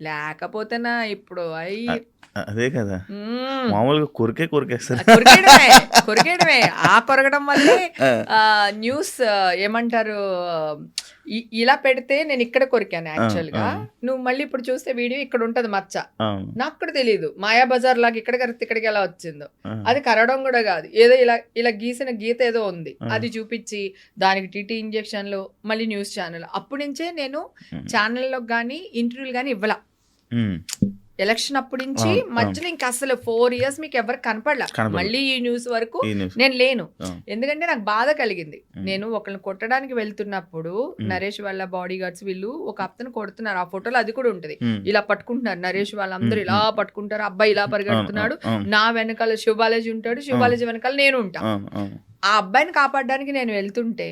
లేకపోతేనా ఇప్పుడు అదే కదా, మ్మ్. మామూలుగా కొరికేస్తారు. కొరికేయడమే కొరికేయడమే. ఆ కొరగడం వల్లే న్యూస్ ఏమంటారు, ఇలా పెడితే నేను ఇక్కడ కొరికాను యాక్చువల్గా. నువ్వు మళ్ళీ ఇప్పుడు చూస్తే వీడియో ఇక్కడ ఉంటది మచ్చ, నాకు కూడా తెలియదు మాయా బజార్ లాగా ఇక్కడ కరెక్ట్ ఇక్కడికి ఎలా వచ్చిందో. అది కరవడం కూడా కాదు, ఏదో ఇలా ఇలా గీసిన గీత ఏదో ఉంది, అది చూపించి దానికి టీటీ ఇంజెక్షన్లు, మళ్ళీ న్యూస్ ఛానల్. అప్పటి నుంచే నేను ఛానల్లో కానీ ఇంటర్వ్యూలు కానీ ఇవ్వాల. ఎలక్షన్ అప్పటి నుంచి మధ్యలో ఇంకా అసలు 4 years మీకు ఎవరు కనపడలా. మళ్ళీ ఈ న్యూస్ వరకు నేను లేను, ఎందుకంటే నాకు బాధ కలిగింది. నేను ఒకరిని కొట్టడానికి వెళ్తున్నప్పుడు నరేష్ వాళ్ళ బాడీ గార్డ్స్ వీళ్ళు ఒక అతను కొడుతున్నారు, ఆ ఫోటోలో అది కూడా ఉంటది. ఇలా పట్టుకుంటున్నారు నరేష్ వాళ్ళందరూ, ఇలా పట్టుకుంటారు, అబ్బాయి ఇలా పరిగెడుతున్నాడు, నా వెనకాల శివబాలాజీ ఉంటాడు, శివబాలాజీ వెనకాల నేను ఉంటా. ఆ అబ్బాయిని కాపాడడానికి నేను వెళ్తుంటే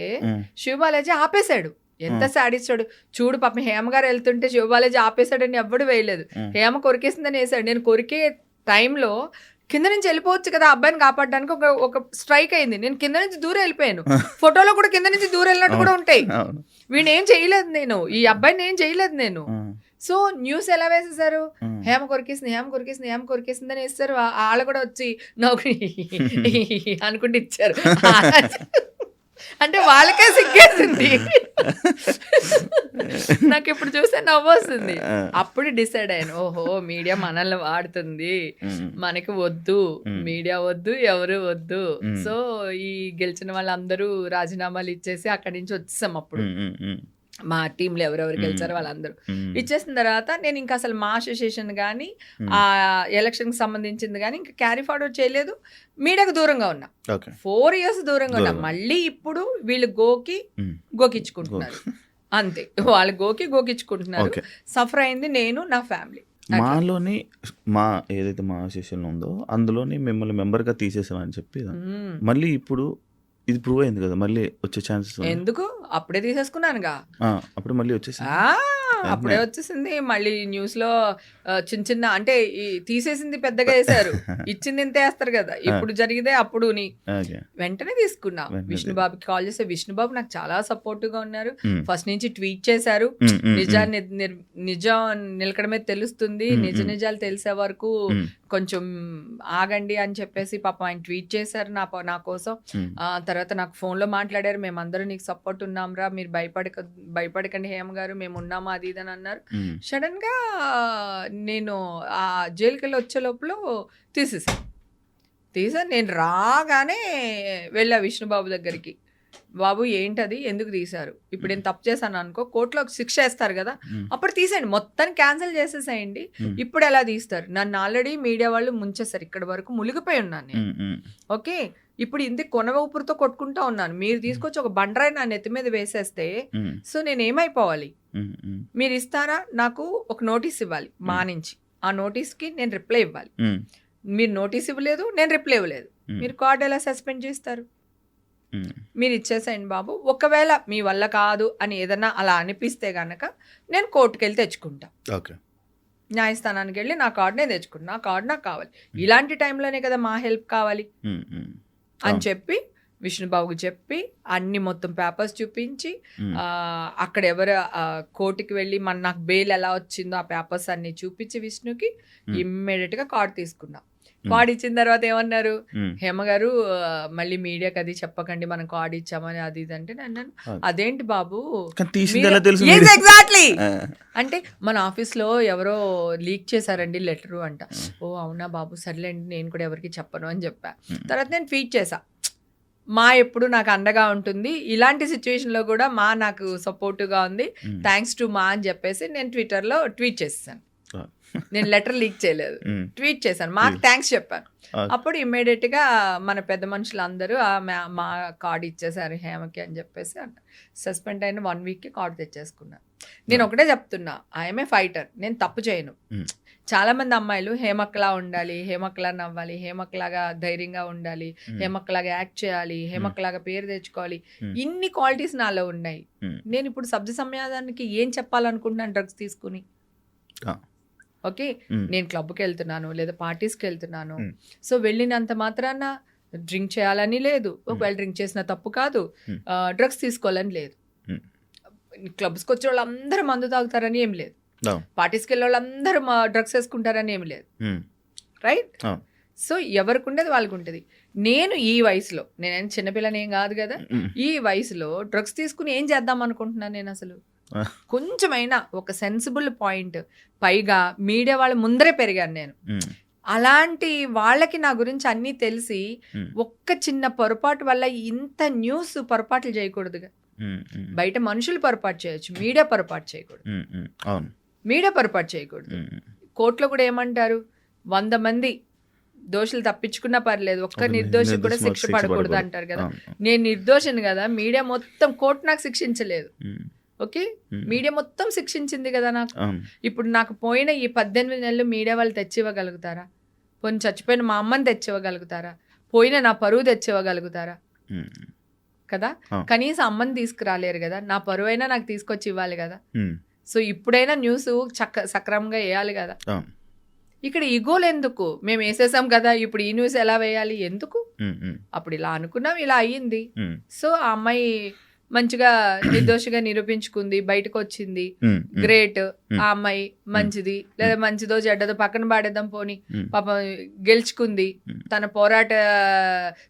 శివబాలాజీ ఆపేశాడు. ఎంత సాడిస్తాడు చూడు. పాపం హేమ గారు వెళ్తుంటే శివబాలాజీ ఆపేశాడని ఎవ్వడు వేయలేదు, హేమ కొరికేసిందని వేసాడు. నేను కొరికే టైంలో కింద నుంచి వెళ్ళిపోవచ్చు కదా అబ్బాయిని కాపాడడానికి, ఒక స్ట్రైక్ అయింది, నేను కింద నుంచి దూరం వెళ్ళిపోయాను. ఫోటోలో కూడా కింద నుంచి దూరం వెళ్ళినట్టు కూడా ఉంటాయి. వీడిని ఏం చేయలేదు నేను, ఈ అబ్బాయిని ఏం చేయలేదు నేను. సో న్యూస్ ఎలా వేసేసారు, హేమ కొరికేసింది హేమ కొరికేసింది హేమ కొరికేసింది అని వేస్తారు. వాళ్ళు కూడా వచ్చి నవ్వు అనుకుంటే ఇచ్చారు. అంటే వాళ్ళకే సిగ్గేసింది. నాకు ఇప్పుడు చూస్తే నవ్వు వస్తుంది. అప్పుడు డిసైడ్ అయ్యాను, ఓహో మీడియా మనల్ని వాడుతుంది, మనకి వద్దు మీడియా వద్దు, ఎవరు వద్దు. సో ఈ గెలిచిన వాళ్ళందరూ రాజీనామాలు ఇచ్చేసి అక్కడి నుంచి వచ్చేసాం. అప్పుడు మా టీంలో ఎవరెవరు గెలిచారో వాళ్ళందరూ ఇచ్చేసిన తర్వాత నేను ఇంకా అసలు మా అసోసియేషన్ కానీ ఆ ఎలక్షన్కి సంబంధించింది కానీ ఇంకా క్యారీ ఫార్వర్డ్ చేయలేదు. మీడియాకు దూరంగా ఉన్నా, 4 years దూరంగా ఉన్నా. మళ్ళీ ఇప్పుడు వీళ్ళు గోకిచ్చుకుంటున్నారు అంతే, వాళ్ళు గోకిచ్చుకుంటున్నారు. సఫర్ అయింది నేను, నా ఫ్యామిలీ. మాలోని ఏదైతే మా అసోసియేషన్ ఉందో అందులోని మిమ్మల్ని మెంబర్గా తీసేసామని చెప్పి మళ్ళీ ఇప్పుడు ఇది ప్రూవ్ అయింది కదా, మళ్ళీ వచ్చే ఛాన్సెస్ ఎందుకు? అప్పుడే తీసేసుకున్నానుగా, అప్పుడు మళ్ళీ వచ్చేసి అప్పుడే వచ్చేసింది. మళ్ళీ న్యూస్ లో చిన్న చిన్న అంటే తీసేసింది పెద్దగా వేశారు, ఇచ్చింది ఇంత వేస్తారు కదా. ఇప్పుడు జరిగితే అప్పుడు వెంటనే తీసుకున్నా. విష్ణుబాబుకి కాల్ చేస్తే విష్ణుబాబు నాకు చాలా సపోర్టివ్ గా ఉన్నారు. ఫస్ట్ నుంచి ట్వీట్ చేశారు, నిజం నిలకడమే తెలుస్తుంది, నిజాలు తెలిసే వరకు కొంచెం ఆగండి అని చెప్పేసి పాపం ఆయన ట్వీట్ చేశారు నా కోసం. తర్వాత నాకు ఫోన్ లో మాట్లాడారు, మేమందరూ నీకు సపోర్ట్ ఉన్నాంరా, మీరు భయపడకండి హేమ గారు, మేము ఉన్నామా అది ఇదని అన్నారు. సడన్ గా నేను ఆ జైలుకి వెళ్ళి వచ్చే లోపల తీసాను. నేను రాగానే వెళ్ళా విష్ణుబాబు దగ్గరికి, బాబు ఏంటది, ఎందుకు తీశారు, ఇప్పుడు నేను తప్పు చేశాను అనుకో కోర్టులో శిక్ష వేస్తారు కదా, అప్పుడు తీసేయండి, మొత్తాన్ని క్యాన్సిల్ చేసేసేయండి, ఇప్పుడు ఎలా తీస్తారు, నన్ను ఆల్రెడీ మీడియా వాళ్ళు ముంచేస్తారు, ఇక్కడ వరకు మునిగిపోయి ఉన్నాను నేను. ఓకే, ఇప్పుడు ఇంత కొన ఊపిరితో కొట్టుకుంటా ఉన్నాను, మీరు తీసుకొచ్చి ఒక బండరాయి నా నెత్తి మీద వేసేస్తే సో నేను ఏమైపోవాలి, మీరు ఇస్తారా, నాకు ఒక నోటీస్ ఇవ్వాలి మా నుంచి, ఆ నోటీస్కి నేను రిప్లై ఇవ్వాలి, మీరు నోటీస్ ఇవ్వలేదు, నేను రిప్లై ఇవ్వలేదు, మీరు కార్డు ఎలా సస్పెండ్ చేస్తారు, మీరు ఇచ్చేసేయండి బాబు, ఒకవేళ మీ వల్ల కాదు అని ఏదన్నా అలా అనిపిస్తే గనక నేను కోర్టుకు వెళ్ళి తెచ్చుకుంటా, న్యాయస్థానానికి వెళ్ళి నా కార్డు నేను తెచ్చుకుంటా, నా కార్డు నాకు కావాలి, ఇలాంటి టైంలోనే కదా మా హెల్ప్ కావాలి అని చెప్పి విష్ణుబాబుకి చెప్పి అన్ని మొత్తం పేపర్స్ చూపించి అక్కడ ఎవరు కోర్టుకి వెళ్ళి నాకు బెయిల్ ఎలా వచ్చిందో ఆ పేపర్స్ అన్ని చూపించి విష్ణుకి ఇమ్మీడియట్ గా కార్డు తీసుకున్నా. కార్డు ఇచ్చిన తర్వాత ఏమన్నారు, హేమ గారు మళ్ళీ మీడియాకి అది చెప్పకండి మనం కార్డు ఇచ్చామని అది ఇది అంటే, అన్నాను అదేంటి బాబు ఎగ్జాక్ట్లీ అంటే మన ఆఫీస్ లో ఎవరో లీక్ చేశారండి లెటరు అంట. ఓ అవునా బాబు సర్లేండి నేను కూడా ఎవరికి చెప్పను అని చెప్పా. తర్వాత నేను ట్వీట్ చేశా, మా ఎప్పుడు నాకు అండగా ఉంటుంది, ఇలాంటి సిచ్యువేషన్లో కూడా మా నాకు సపోర్టివ్గా ఉంది, థ్యాంక్స్ టు మా అని చెప్పేసి నేను ట్విట్టర్లో ట్వీట్ చేశాను. నేను లెటర్ లీక్ చేయలేదు, ట్వీట్ చేశాను, మాకు థ్యాంక్స్ చెప్పాను. అప్పుడు ఇమ్మీడియట్గా మన పెద్ద మనుషులు అందరూ మా కార్డు ఇచ్చేసారు హేమకి అని చెప్పేసి సస్పెండ్ అయిన 1 weekకి కార్డు తెచ్చేసుకున్నాను. నేను ఒకటే చెప్తున్నా, ఐఎమ్ ఏ ఫైటర్, నేను తప్పు చేయను. చాలా మంది అమ్మాయిలు హేమక్లా ఉండాలి, హేమక్లా నవ్వాలి, హేమక్లాగా ధైర్యంగా ఉండాలి, హేమక్లాగా యాక్ట్ చేయాలి, హేమక్లాగా పేరు తెచ్చుకోవాలి, ఇన్ని క్వాలిటీస్ నాలో ఉన్నాయి. నేను ఇప్పుడు సబ్జ సమాధానానికి ఏం చెప్పాలనుకుంటున్నాను డ్రగ్స్ తీసుకుని? ఓకే, నేను క్లబ్కి వెళ్తున్నాను లేదా పార్టీస్కి వెళ్తున్నాను, సో వెళ్ళినంత మాత్రాన డ్రింక్ చేయాలని లేదు, ఒకవేళ డ్రింక్ చేసిన తప్పు కాదు, డ్రగ్స్ తీసుకోవాలని లేదు, క్లబ్స్కి వచ్చే వాళ్ళు అందరూ మందు తాగుతారని ఏం లేదు. అవును. పార్టీస్కి వెళ్ళే వాళ్ళందరూ డ్రగ్స్ వేసుకుంటారని ఏమి లేదు, ఉమ్. రైట్? అవును. సో ఎవరికి ఉండేది వాళ్ళకి ఉంటుంది. నేను ఈ వయసులో, నేనేం చిన్నపిల్లని ఏం కాదు కదా, ఉమ్. ఈ వయసులో డ్రగ్స్ తీసుకుని ఏం చేద్దాం అనుకుంటున్నాను నేను అసలు? ఆ. కొంచెమైనా ఒక సెన్సిబుల్ పాయింట్. పైగా మీడియా వాళ్ళ ముందరే పెరిగాను నేను. ఉమ్. అలాంటి వాళ్ళకి నా గురించి అన్నీ తెలిసి ఉమ్. ఒక్క చిన్న పొరపాటు వల్ల ఇంత న్యూస్ పొరపాట్లు చేయకూడదుగా. ఉమ్. ఉమ్. బయట మనుషులు పొరపాటు చేయొచ్చు, మీడియా పొరపాటు చేయకూడదు. ఉమ్. ఉమ్. అవును. మీడియా పొరపాటు చేయకూడదు. ఉమ్. కోర్టులో కూడా ఏమంటారు, 100 మంది దోషులు తప్పించుకున్నా పర్లేదు, ఒక్క నిర్దోషి కూడా శిక్ష పడకూడదు అంటారు కదా. అవును. నేను నిర్దోషిని కదా, మీడియా మొత్తం, కోర్టు నాకు శిక్షించలేదు, ఉమ్. ఓకే, ఉమ్. మీడియా మొత్తం శిక్షించింది కదా నాకు. అవును. ఇప్పుడు నాకు పోయిన ఈ 18 నెలలు మీడియా వాళ్ళు తెచ్చివ్వగలుగుతారా? పోనీ చచ్చిపోయిన మా అమ్మని తెచ్చివ్వగలుగుతారా? పోయిన నా పరువు తెచ్చివ్వగలుగుతారా? ఉమ్. కదా. అవును. కనీసం అమ్మని తీసుకురాలేరు కదా, నా పరువు అయినా నాకు తీసుకొచ్చి ఇవ్వాలి కదా. ఉమ్. సో ఇప్పుడైనా న్యూస్ సక్రమంగా వేయాలి కదా. అవును. ఇక్కడ ఈగోలు ఎందుకు? మేము వేసేసాం కదా, ఇప్పుడు ఈ న్యూస్ ఎలా వేయాలి, ఎందుకు? ఉమ్. ఉమ్. అప్పుడు ఇలా అనుకున్నాం, ఇలా అయ్యింది. ఉమ్. సో ఆ అమ్మాయి మంచిగా నిర్దోషిగా నిరూపించుకుంది, బయటకు వచ్చింది, ఉమ్. ఉమ్. గ్రేట్. ఆ అమ్మాయి మంచిది, లేదా మంచిదో చెడ్డదో పక్కన పాడేద్దాం పోని, ఉమ్. పాపం గెలుచుకుంది. ఉమ్. తన పోరాట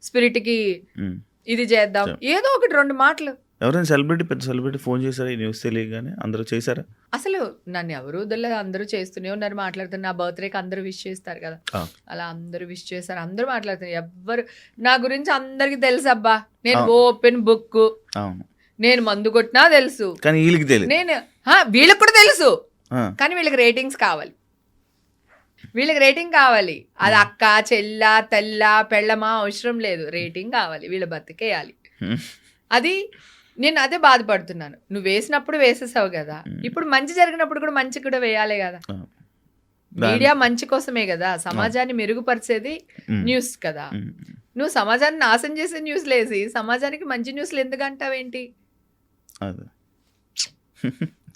స్పిరిట్ కి ఉమ్. ఇది చేద్దాం, ఏదో ఒకటి 2 మాటలు. ఎవరైనా సెలబ్రిటీ, పెద్ద సెలబ్రిటీ ఫోన్ చేశారా ఈ న్యూస్ తెలియగానే? అందరూ చేశారా? అసలు నన్ను ఎవరు వదలలేదు, అందరూ చేస్తూనే ఉన్నారు, మాట్లాడుతున్నారు. నా బర్త్డేకి అందరూ విష్ చేస్తారు కదా, ఆ. అలా అందరూ విష్ చేస్తారు, అందరూ మాట్లాడుతున్నారు. ఎవ్వరు నా గురించి అందరికి తెలుసు అబ్బా, నేను ఆ. ఓపెన్ బుక్, అవును. నేను మందు కొట్టినా తెలుసు, కానీ వీళ్ళకి తెలియదు. నేను వీళ్ళకి కూడా తెలుసు, ఆ. కానీ వీళ్ళకి రేటింగ్స్ కావాలి, వీళ్ళకి రేటింగ్ కావాలి. అది అక్క, చెల్ల, తెల్ల, పెళ్ళమా అవసరం లేదు, రేటింగ్ కావాలి, వీళ్ళ బతికేయాలి. ఉమ్. అది నేను అదే బాధపడుతున్నాను. నువ్వు వేసినప్పుడు వేసేసావు కదా, ఇప్పుడు మంచి జరిగినప్పుడు కూడా మంచి కూడా వేయాలి కదా. ఆ. మీడియా మంచి కోసమే కదా, సమాజాన్ని మెరుగుపరిచేది ఉమ్. న్యూస్ కదా. ఉమ్. నువ్వు సమాజాన్ని నాశనం చేసే న్యూస్లు వేసి సమాజానికి మంచి న్యూస్లు ఎందుకు అంటావేంటి? అదే.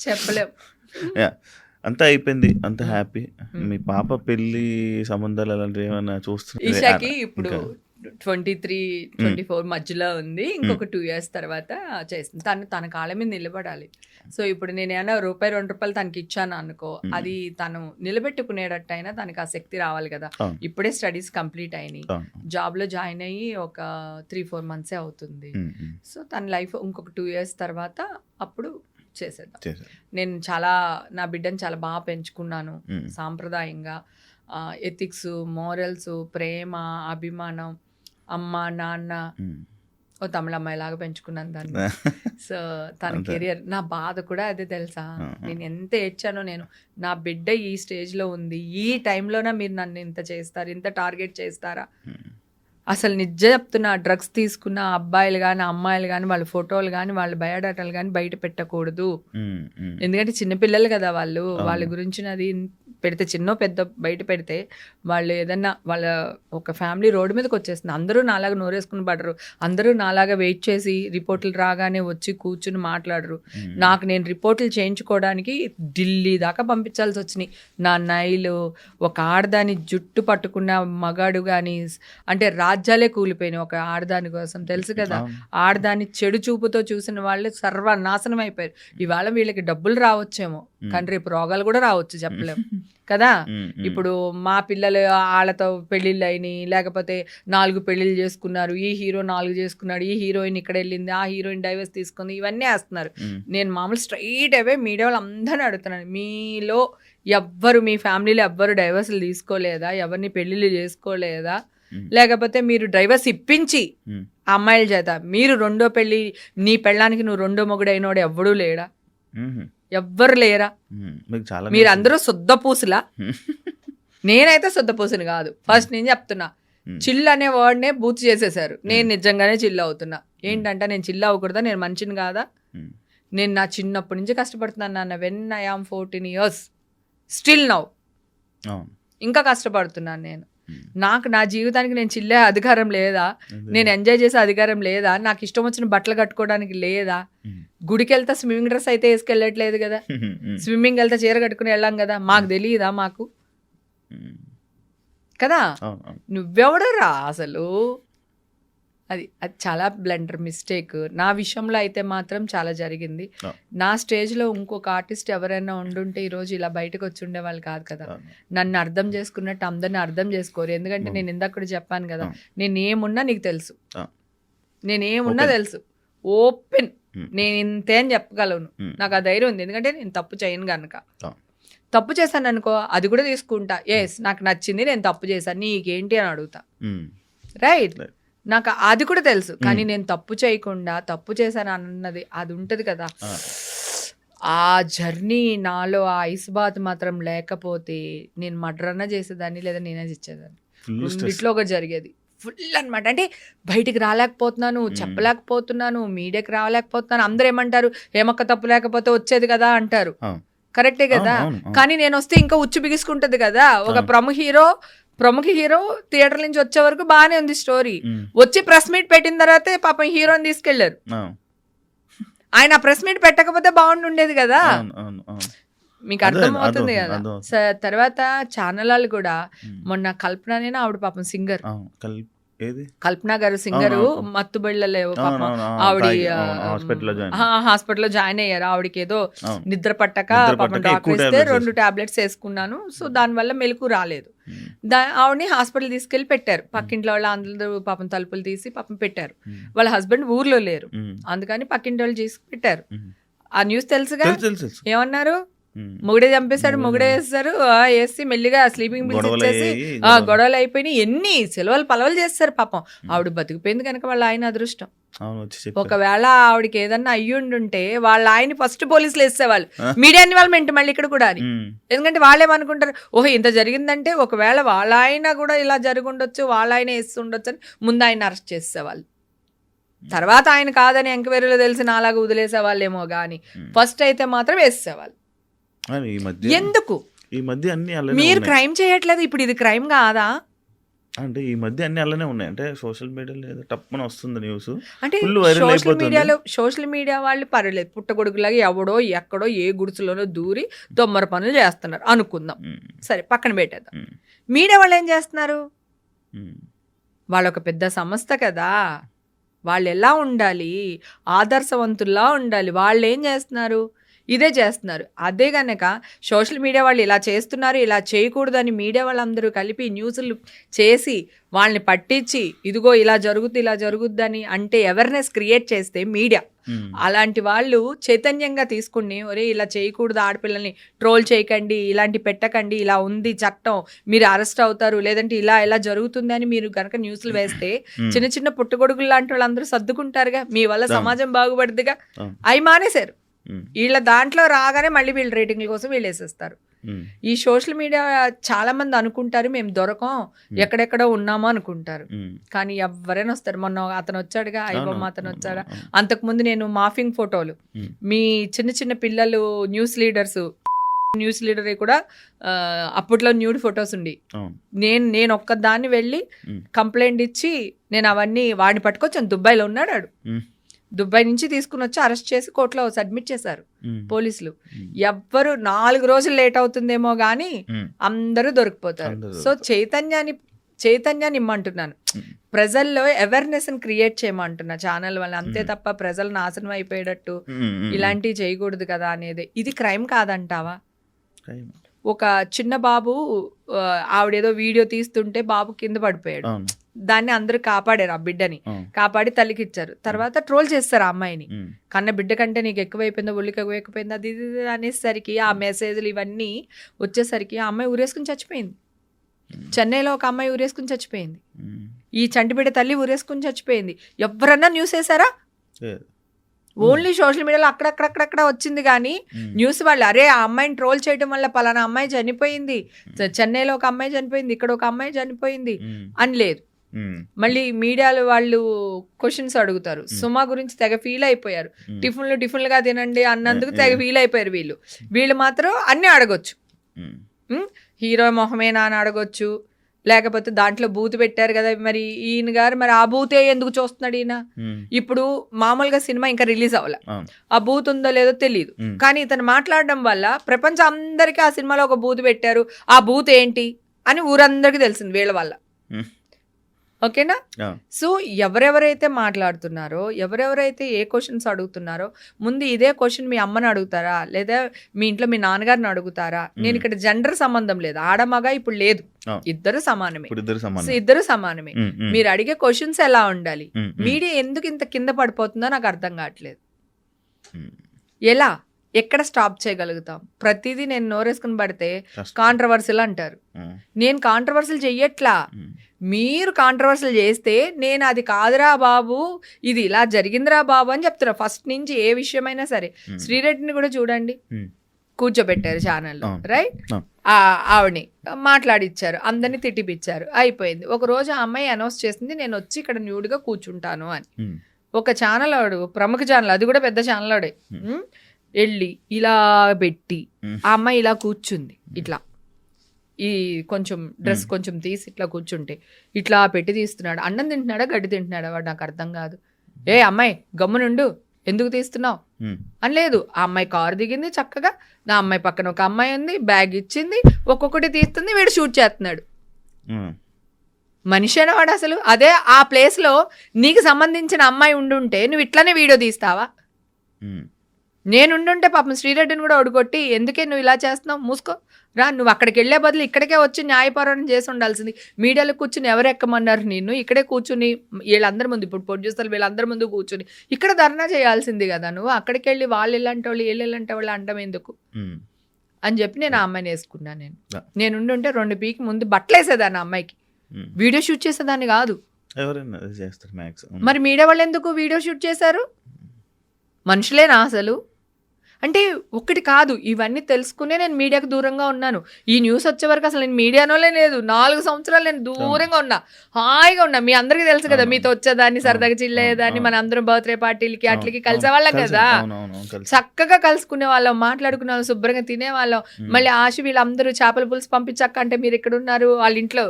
చెప్పలేం. యా. అంతా అయిపోయింది, అంత హ్యాపీ. మీ పాప పెళ్లి సంబంధాలు అలాంటివి ఏమైనా చూస్తున్నారు? ఈషాకి ఇప్పుడు 23, 24 మధ్యలో ఉంది. ఇంకొక 2 years తర్వాత చేస్తుంది. తన కాళ్ళ మీద నిలబడాలి. సో ఇప్పుడు నేను ఏమైనా రూపాయి 2 రూపాయలు తనకి ఇచ్చాను అనుకో, అది తను నిలబెట్టుకునేటట్టయినా తనకి ఆ శక్తి రావాలి కదా. అవును. ఇప్పుడే స్టడీస్ కంప్లీట్ అయినాయి, అవును. జాబ్లో జాయిన్ అయ్యి ఒక 3-4 months అవుతుంది. ఉమ్. ఉమ్. సో తన లైఫ్ ఇంకొక 2 years తర్వాత అప్పుడు చేసేద్దాం. చేశారు. నేను నా బిడ్డను చాలా బాగా పెంచుకున్నాను, సాంప్రదాయంగా. ఎథిక్స్, మోరల్స్, ప్రేమ, అభిమానం, అమ్మ నాన్న, ఉమ్. ఓ తమిళ అమ్మాయిలాగా పెంచుకున్నాను దాన్ని. సో తన కెరియర్, నా బాధ కూడా అదే తెలుసా, నేను ఎంత ఏడ్చానో. నేను నా బిడ్డ ఈ స్టేజ్లో ఉంది, ఈ టైంలోనే మీరు నన్ను ఇంత చేస్తారు, ఇంత టార్గెట్ చేస్తారా? అసలు నిజం చెప్తున్నా, డ్రగ్స్ తీసుకున్న అబ్బాయిలు కానీ అమ్మాయిలు కానీ వాళ్ళ ఫోటోలు కానీ వాళ్ళ బయోడాటాలు కానీ బయట పెట్టకూడదు. ఉమ్. ఉమ్. ఎందుకంటే చిన్నపిల్లలు కదా వాళ్ళు, వాళ్ళ గురించినది పెడితే, చిన్న పెద్ద బయట పెడితే వాళ్ళు ఏదన్నా వాళ్ళ ఒక ఫ్యామిలీ రోడ్డు మీదకి వచ్చేస్తుంది. అందరూ నాలాగా నోరేసుకుని పడరు, అందరూ నాలాగా వెయిట్ చేసి రిపోర్టులు రాగానే వచ్చి కూర్చుని మాట్లాడరు. నేను రిపోర్టులు చేయించుకోవడానికి ఢిల్లీ దాకా పంపించాల్సి వచ్చినాయి. నా నైలు, ఒక ఆడదాని జుట్టు పట్టుకున్న మగాడు కానీ, అంటే రాజ్యాలే కూలిపోయినాయి ఒక ఆడదాని కోసం, తెలుసు కదా. ఆడదాన్ని చెడు చూపుతో చూసిన వాళ్ళు సర్వనాశనం అయిపోయారు. ఇవాళ వీళ్ళకి డబ్బులు రావచ్చేమో, కానీ రేపు రోగాలు కూడా రావచ్చు, చెప్పలేము కదా. ఇప్పుడు మా పిల్లలు వాళ్ళతో పెళ్ళిళ్ళు అయినాయి, లేకపోతే 4 పెళ్ళిళ్ళు చేసుకున్నారు, ఈ హీరో 4 చేసుకున్నాడు, ఈ హీరోయిన్ ఇక్కడ వెళ్ళింది, ఆ హీరోయిన్ డైవర్స్ తీసుకుంది, ఇవన్నీ వేస్తున్నారు. నేను మామూలు స్ట్రైట్ అవే మీడియా వాళ్ళు అందరినీ అడుగుతున్నాను, మీలో ఎవ్వరు, మీ ఫ్యామిలీలో ఎవ్వరు డైవర్స్లు తీసుకోలేదా, ఎవరిని పెళ్ళిళ్ళు చేసుకోలేదా, లేకపోతే మీరు డైవర్స్ ఇప్పించి ఆ అమ్మాయిల చేత మీరు 2వ పెళ్ళి, నీ పెళ్ళానికి నువ్వు 2వ మొగుడు అయినోడు ఎవ్వడూ లేడా? ఎవ్వరు లేరా? మీరందరూ శుద్ధ పూసులా? నేనైతే శుద్ధ పూసుని కాదు, ఫస్ట్ నేను చెప్తున్నా. చిల్ అనే వర్డ్నే బూత్ చేసేసారు. నేను నిజంగానే చిల్ అవుతున్నా. ఏంటంటే నేను చిల్ అవ్వకూడదా, నేను మంచిని కాదా? నేను నా చిన్నప్పటి నుంచి కష్టపడుతున్నాను నాన్న. When I am 14 years still now ఇంకా కష్టపడుతున్నాను నేను. నాకు నా జీవితానికి నేను చిల్లే అధికారం లేదా? నేను ఎంజాయ్ చేసే అధికారం లేదా? నాకు ఇష్టం వచ్చిన బట్టలు కట్టుకోవడానికి లేదా? గుడికి వెళ్తే స్విమ్మింగ్ డ్రెస్ అయితే వేసుకెళ్ళట్లేదు కదా, స్విమ్మింగ్ వెళ్తే చీర కట్టుకుని వెళ్ళాం కదా, మాకు తెలియదా? మాకు కదా. నువ్వెవడరా అసలు? అది చాలా బ్లండర్ మిస్టేక్. నా విషయంలో అయితే మాత్రం చాలా జరిగింది. ఆ. నా స్టేజ్లో ఇంకొక ఆర్టిస్ట్ ఎవరైనా ఉండుంటే ఈరోజు ఇలా బయటకు వచ్చి ఉండేవాళ్ళు కాదు కదా. నన్ను అర్థం చేసుకున్నట్టు అందరిని అర్థం చేసుకోరు. ఎందుకంటే నేను ఇందాక కూడా చెప్పాను కదా, నేను ఏమున్నా నీకు తెలుసు, నేను ఏమున్నా తెలుసు, ఓపెన్, నేను ఇంతే అని చెప్పగలను. నాకు ఆ ధైర్యం ఉంది, ఎందుకంటే నేను తప్పు చేయను కనుక. తప్పు చేశాను అనుకో, అది కూడా తీసుకుంటా. ఎస్, నాకు నచ్చింది, నేను తప్పు చేశాను, నీకేంటి అని అడుగుతా. రైట్, నాకు అది కూడా తెలుసు. కానీ నేను తప్పు చేయకుండా తప్పు చేశాను అన్నది అది ఉంటది కదా, ఆ జర్నీ నాలో ఆ ఐస్ బాత్ మాత్రం లేకపోతే నేను మర్డర్ అన్నా చేసేదాన్ని, లేదా నేనే ఇచ్చేదాన్ని. రెండిట్లో ఒకటి జరిగేది ఫుల్ అనమాట. అంటే బయటికి రాలేకపోతున్నాను, చెప్పలేకపోతున్నాను, మీడియాకి రాలేకపోతున్నాను. అందరూ ఏమంటారు, ఏమక్క తప్పు లేకపోతే వచ్చేది కదా అంటారు. కరెక్టే కదా. కానీ నేను వస్తే ఇంకా ఉచ్చు బిగుసుకుంటది కదా. ఒక ప్రముఖ హీరో థియేటర్ నుంచి వచ్చే వరకు బాగానే ఉంది స్టోరీ. వచ్చి ప్రెస్ మీట్ పెట్టిన తర్వాతే పాపం హీరోని తీసుకెళ్లారు. ఆయన ప్రెస్ మీట్ పెట్టకపోతే బాగుండుండేది కదా. మీకు అర్థమవుతుంది కదా. తర్వాత ఛానల్ వాళ్ళు కూడా మొన్న కల్పననేనా, ఆవిడ పాపం సింగర్, కల్పన గారు సింగరు, మత్తుబళ్ళలేవు పాపం ఆవిడ హాస్పిటల్లో జాయిన్ అయ్యారు. ఆవిడకి ఏదో నిద్ర పట్టక పాపం డాక్టర్ ఇస్తే 2 టాబ్లెట్స్ వేసుకున్నాను, సో దానివల్ల మెలకు రాలేదు. ఆవిడని హాస్పిటల్ తీసుకెళ్లి పెట్టారు. పక్కింట్లో వాళ్ళు అందరూ పాపం తలుపులు తీసి పాపం పెట్టారు. వాళ్ళ హస్బెండ్ ఊర్లో లేరు, అందుకని పక్కింటి వాళ్ళు చేసి పెట్టారు. ఆ న్యూస్ తెలుసుగా. ఏమన్నారు, మొగుడే చంపేశాడు, మొగుడే వేస్తారు, వేసి మెల్లిగా స్లీపింగ్ బిల్స్ ఇచ్చేసి గొడవలు అయిపోయినాయి. ఎన్ని సెలవులు పలవలు చేస్తారు పాపం. ఆవిడ బతికిపోయింది కనుక వాళ్ళ ఆయన అదృష్టం. ఒకవేళ ఆవిడకి ఏదన్నా అయ్యుండుంటే వాళ్ళ ఆయన ఫస్ట్ పోలీసులు వేసేవాళ్ళు, మీడియా ఇన్వాల్వ్మెంట్ మళ్ళీ ఇక్కడ కూడా అని. ఎందుకంటే వాళ్ళేమనుకుంటారు, ఓహో ఇంత జరిగిందంటే ఒకవేళ వాళ్ళ ఆయన కూడా ఇలా జరుగుండొచ్చు, వాళ్ళ ఆయన వేస్తుండొచ్చు అని ముందు ఆయన అరెస్ట్ చేసేవాళ్ళు. తర్వాత ఆయన కాదని ఎంక్వైరీలో తెలిసి నాలాగా వదిలేసేవాళ్ళేమో కానీ ఫస్ట్ అయితే మాత్రం వేసేవాళ్ళు. ఎందుకు ఈ మధ్య అన్ని మీరు క్రైమ్ చేయట్లేదు, ఇప్పుడు ఇది క్రైమ్ కాదా అంటే? ఈ మధ్య అన్ని అలానే ఉన్నాయి. అంటే సోషల్ మీడియాలో టప్పున వస్తుంది న్యూస్, అంటే సోషల్ మీడియా వాళ్ళు పర్లేదు, పుట్టగొడుగులాగా ఎవడో ఎక్కడో ఏ గుడిసెలోనో దూరి దొమ్మర పనులు చేస్తున్నారు అనుకుందాం, సరే పక్కన పెట్టేద్దాం. మీడియా వాళ్ళు ఏం చేస్తున్నారు, వాళ్ళు ఒక పెద్ద సంస్థ కదా, వాళ్ళు ఎలా ఉండాలి, ఆదర్శవంతుల్లా ఉండాలి. వాళ్ళు ఏం చేస్తున్నారు, ఇదే చేస్తున్నారు. అదే గనక సోషల్ మీడియా వాళ్ళు ఇలా చేస్తున్నారు, ఇలా చేయకూడదని మీడియా వాళ్ళందరూ కలిపి న్యూస్లు చేసి వాళ్ళని పట్టించి ఇదిగో ఇలా జరుగుద్దని అంటే అవేర్నెస్ క్రియేట్ చేస్తే మీడియా, అలాంటి వాళ్ళు చైతన్యంగా తీసుకుని ఒరే ఇలా చేయకూడదు, ఆడపిల్లల్ని ట్రోల్ చేయకండి, ఇలాంటి పెట్టకండి, ఇలా ఉంది చట్టం, మీరు అరెస్ట్ అవుతారు, లేదంటే ఇలా జరుగుతుంది అని మీరు కనుక న్యూస్లు వేస్తే చిన్న చిన్న పుట్టగొడుగులు లాంటి వాళ్ళందరూ సర్దుకుంటారుగా, మీ వల్ల సమాజం బాగుపడుతుందిగా. అవి మానేశారు. వీళ్ళ దాంట్లో రాగానే మళ్ళీ వీళ్ళు రేటింగ్ల కోసం వీళ్ళు వేసేస్తారు. ఈ సోషల్ మీడియా చాలా మంది అనుకుంటారు మేము దొరకం, ఎక్కడెక్కడో ఉన్నామో అనుకుంటారు, కానీ ఎవరైనా వస్తారు. మొన్న అతను వచ్చాడుగా, ఐబొమ్మ అతను వచ్చాడా, అంతకుముందు నేను మాఫింగ్ ఫోటోలు, మీ చిన్న చిన్న పిల్లలు న్యూస్ లీడర్ కూడా అప్పట్లో న్యూడ్ ఫొటోస్ ఉండి, నేను ఒక్కదాన్ని వెళ్ళి కంప్లైంట్ ఇచ్చి నేను అవన్నీ వాడిని పట్టుకొచ్చాను. దుబాయ్లో ఉన్నాడు వాడు, దుబాయ్ నుంచి తీసుకుని వచ్చి అరెస్ట్ చేసి కోర్టులో సబ్మిట్ చేశారు పోలీసులు. ఎవ్వరు 4 రోజులు లేట్ అవుతుందేమో గానీ అందరూ దొరికిపోతారు. సో చైతన్యాన్ని ఇమ్మంటున్నాను, ప్రజల్లో అవేర్నెస్ క్రియేట్ చేయమంటున్నా ఛానల్ వల్ల, అంతే తప్ప ప్రజలు నాశనం అయిపోయేటట్టు ఇలాంటివి చేయకూడదు కదా అనేది. ఇది క్రైమ్ కాదంటావా? ఒక చిన్న బాబు, ఆవిడేదో వీడియో తీస్తుంటే బాబు కింద పడిపోయాడు, దాన్ని అందరూ కాపాడారు, ఆ బిడ్డని కాపాడి తల్లికిచ్చారు. తర్వాత ట్రోల్ చేస్తారు ఆ అమ్మాయిని, కన్న బిడ్డ కంటే నీకు ఎక్కువైపోయిందో, ఒళ్ళకి ఎక్కువైపోయిందో, అది అనేసరికి ఆ మెసేజ్లు ఇవన్నీ వచ్చేసరికి ఆ అమ్మాయి ఊరేసుకుని చచ్చిపోయింది. చెన్నైలో ఒక అమ్మాయి ఊరేసుకుని చచ్చిపోయింది, ఈ చంటిబిడ్డ తల్లి ఊరేసుకుని చచ్చిపోయింది. ఎవరన్నా న్యూస్ వేసారా? ఓన్లీ సోషల్ మీడియాలో అక్కడక్కడ వచ్చింది కానీ న్యూస్ వాళ్ళు అరే ఆ అమ్మాయిని ట్రోల్ చేయడం వల్ల పలానా అమ్మాయి చనిపోయింది, చెన్నైలో ఒక అమ్మాయి చనిపోయింది, ఇక్కడ ఒక అమ్మాయి చనిపోయింది అని లేదు. మళ్ళీ మీడియాలో వాళ్ళు క్వశ్చన్స్ అడుగుతారు. సుమా గురించి తెగ ఫీల్ అయిపోయారు, టిఫిన్లుగా తినండి అన్నందుకు తెగ ఫీల్ అయిపోయారు. వీళ్ళు మాత్రం అన్నీ అడగొచ్చు, హీరో మొహమేనా అని అడగొచ్చు, లేకపోతే దాంట్లో బూత్ పెట్టారు కదా మరి ఈయన గారు, మరి ఆ బూతే ఎందుకు చూస్తున్నాడు ఈయన? ఇప్పుడు మామూలుగా సినిమా ఇంకా రిలీజ్ అవ్వాల, ఆ బూత్ ఉందో లేదో తెలియదు, కానీ ఇతను మాట్లాడడం వల్ల ప్రపంచం అందరికీ ఆ సినిమాలో ఒక బూత్ పెట్టారు, ఆ బూత్ ఏంటి అని ఊరందరికీ తెలిసింది వీళ్ళ వల్ల. ఓకేనా? ఆ, సో ఎవరెవరైతే మాట్లాడుతున్నారో, ఎవరెవరైతే ఏ క్వశ్చన్స్ అడుగుతున్నారో, ముందు ఇదే క్వశ్చన్ మీ అమ్మని అడుగుతారా, లేదా మీ ఇంట్లో మీ నాన్నగారిని అడుగుతారా? నేను ఇక్కడ జెండర్ సంబంధం లేదు, ఆడ మగ ఇప్పుడు లేదు, ఆ. ఇద్దరు సమానమే. ఇప్పుడు ఇద్దరు సో సమానం. ఇద్దరు సమానమే. ఉమ్, ఉమ్, మీరు అడిగే క్వశ్చన్స్ ఎలా ఉండాలి? ఉమ్, ఉమ్, మీడియా ఎందుకు ఇంత కింద పడిపోతుందో నాకు అర్థం కావట్లేదు. ఉమ్. ఎలా, ఎక్కడ స్టాప్ చేయగలుగుతాం? ప్రతిదీ నేను నోరేసుకుని పడితే కష్టం. కాంట్రవర్సీలు అంటారు. ఉమ్, నేను కాంట్రవర్సీలు చెయ్యట్లా, ఉమ్, మీరు కాంట్రవర్సీలు చేస్తే నేను అది కాదురా బాబు, ఇది ఇలా జరిగిందిరా బాబు అని చెప్తున్నా. ఫస్ట్ నుంచి ఏ విషయమైనా సరే. ఉమ్. శ్రీరెడ్డిని కూడా చూడండి, ఉమ్. కూర్చోబెట్టారు ఛానల్లో, అవును. రైట్? అవును. ఆవిడని మాట్లాడిచ్చారు, అందరినీ తిట్టిపిచ్చారు, అయిపోయింది. ఒక రోజు ఆ అమ్మాయి అనౌన్స్ చేసింది, నేను వచ్చి ఇక్కడ న్యూడ్గా కూర్చుంటాను అని. ఉమ్, ఒక ఛానల్ వాడు, ప్రముఖ ఛానల్, అది కూడా పెద్ద ఛానల్ వాడే, వెళ్ళి ఇలా పెట్టి ఆ అమ్మాయి ఇలా కూర్చుంది, ఇట్లా ఈ కొంచెం డ్రెస్ కొంచెం తీసి ఇట్లా కూర్చుంటే ఇట్లా పెట్టి తీస్తున్నాడు. అన్నం తింటున్నాడా గడ్డి తింటున్నాడా వాడు నాకు అర్థం కాదు. ఏ అమ్మాయి గమ్మునుండు, ఎందుకు తీస్తున్నావు ఉమ్, అని లేదు. ఆ అమ్మాయి కారు దిగింది చక్కగా, నా అమ్మాయి పక్కన ఒక అమ్మాయి ఉంది, బ్యాగ్ ఇచ్చింది, ఒక్కొక్కటి తీస్తుంది, వీడు షూట్ చేస్తున్నాడు. ఉమ్. మనిషి వాడు అసలు. అదే ఆ ప్లేస్లో నీకు సంబంధించిన అమ్మాయి ఉండుంటే నువ్వు ఇట్లానే వీడియో తీస్తావా? ఉమ్. నేనుండుంటే పాపం శ్రీరెడ్డిని కూడా ఒడుగొట్టి, ఎందుకే నువ్వు ఇలా చేస్తున్నావు, మూసుకో రా, నువ్వు అక్కడికి వెళ్ళే బదులు ఇక్కడికే వచ్చి న్యాయపోరాటం చేసి ఉండాల్సింది. మీడియాలో కూర్చుని ఎవరు ఎక్కమన్నారు నిన్ను? ఇక్కడే కూర్చుని వీళ్ళందరి ముందు, ఇప్పుడు ప్రొడ్యూసర్లు వీళ్ళందరి ముందు కూర్చుని ఇక్కడ ధర్నా చేయాల్సింది కదా. నువ్వు అక్కడికి వెళ్ళి వాళ్ళు ఇలాంటి వాళ్ళు వీళ్ళు ఇలాంటి వాళ్ళు అంటాం ఎందుకు ఉమ్. అని చెప్పి నేను ఆ అమ్మాయిని వేసుకున్నాను. Yeah. నేను ఉండుంటే 2 పీకి ముందు బట్టలు వేసేదాన్ని ఆ అమ్మాయికి, ఉమ్. వీడియో షూట్ చేసేదాన్ని కాదు. ఎవరైనా అది చేస్తారు మ్యాక్స్. మరి మీడియా వాళ్ళు ఎందుకు వీడియో షూట్ చేశారు? మనుషులేనా అసలు? అంటే ఒక్కటి కాదు, ఇవన్నీ తెలుసుకునే నేను మీడియాకు దూరంగా ఉన్నాను. ఈ న్యూస్ వచ్చే వరకు అసలు నేను మీడియానోలే లేదు. 4 సంవత్సరాలు నేను దూరంగా ఉన్నా, హాయిగా ఉన్నా. మీ అందరికీ తెలుసు కదా, మీతో వచ్చేదాన్ని, సరదాగా చిల్లేదాన్ని, మన అందరం బర్త్డే పార్టీలకి అట్లకి కలిసేవాళ్ళం కదా, చక్కగా కలుసుకునే వాళ్ళం, మాట్లాడుకునే వాళ్ళం, శుభ్రంగా తినేవాళ్ళం. మళ్ళీ ఆశ వీళ్ళందరూ చేపల పులుసు పంపించక్క అంటే మీరు ఇక్కడ ఉన్నారు వాళ్ళ ఇంట్లో.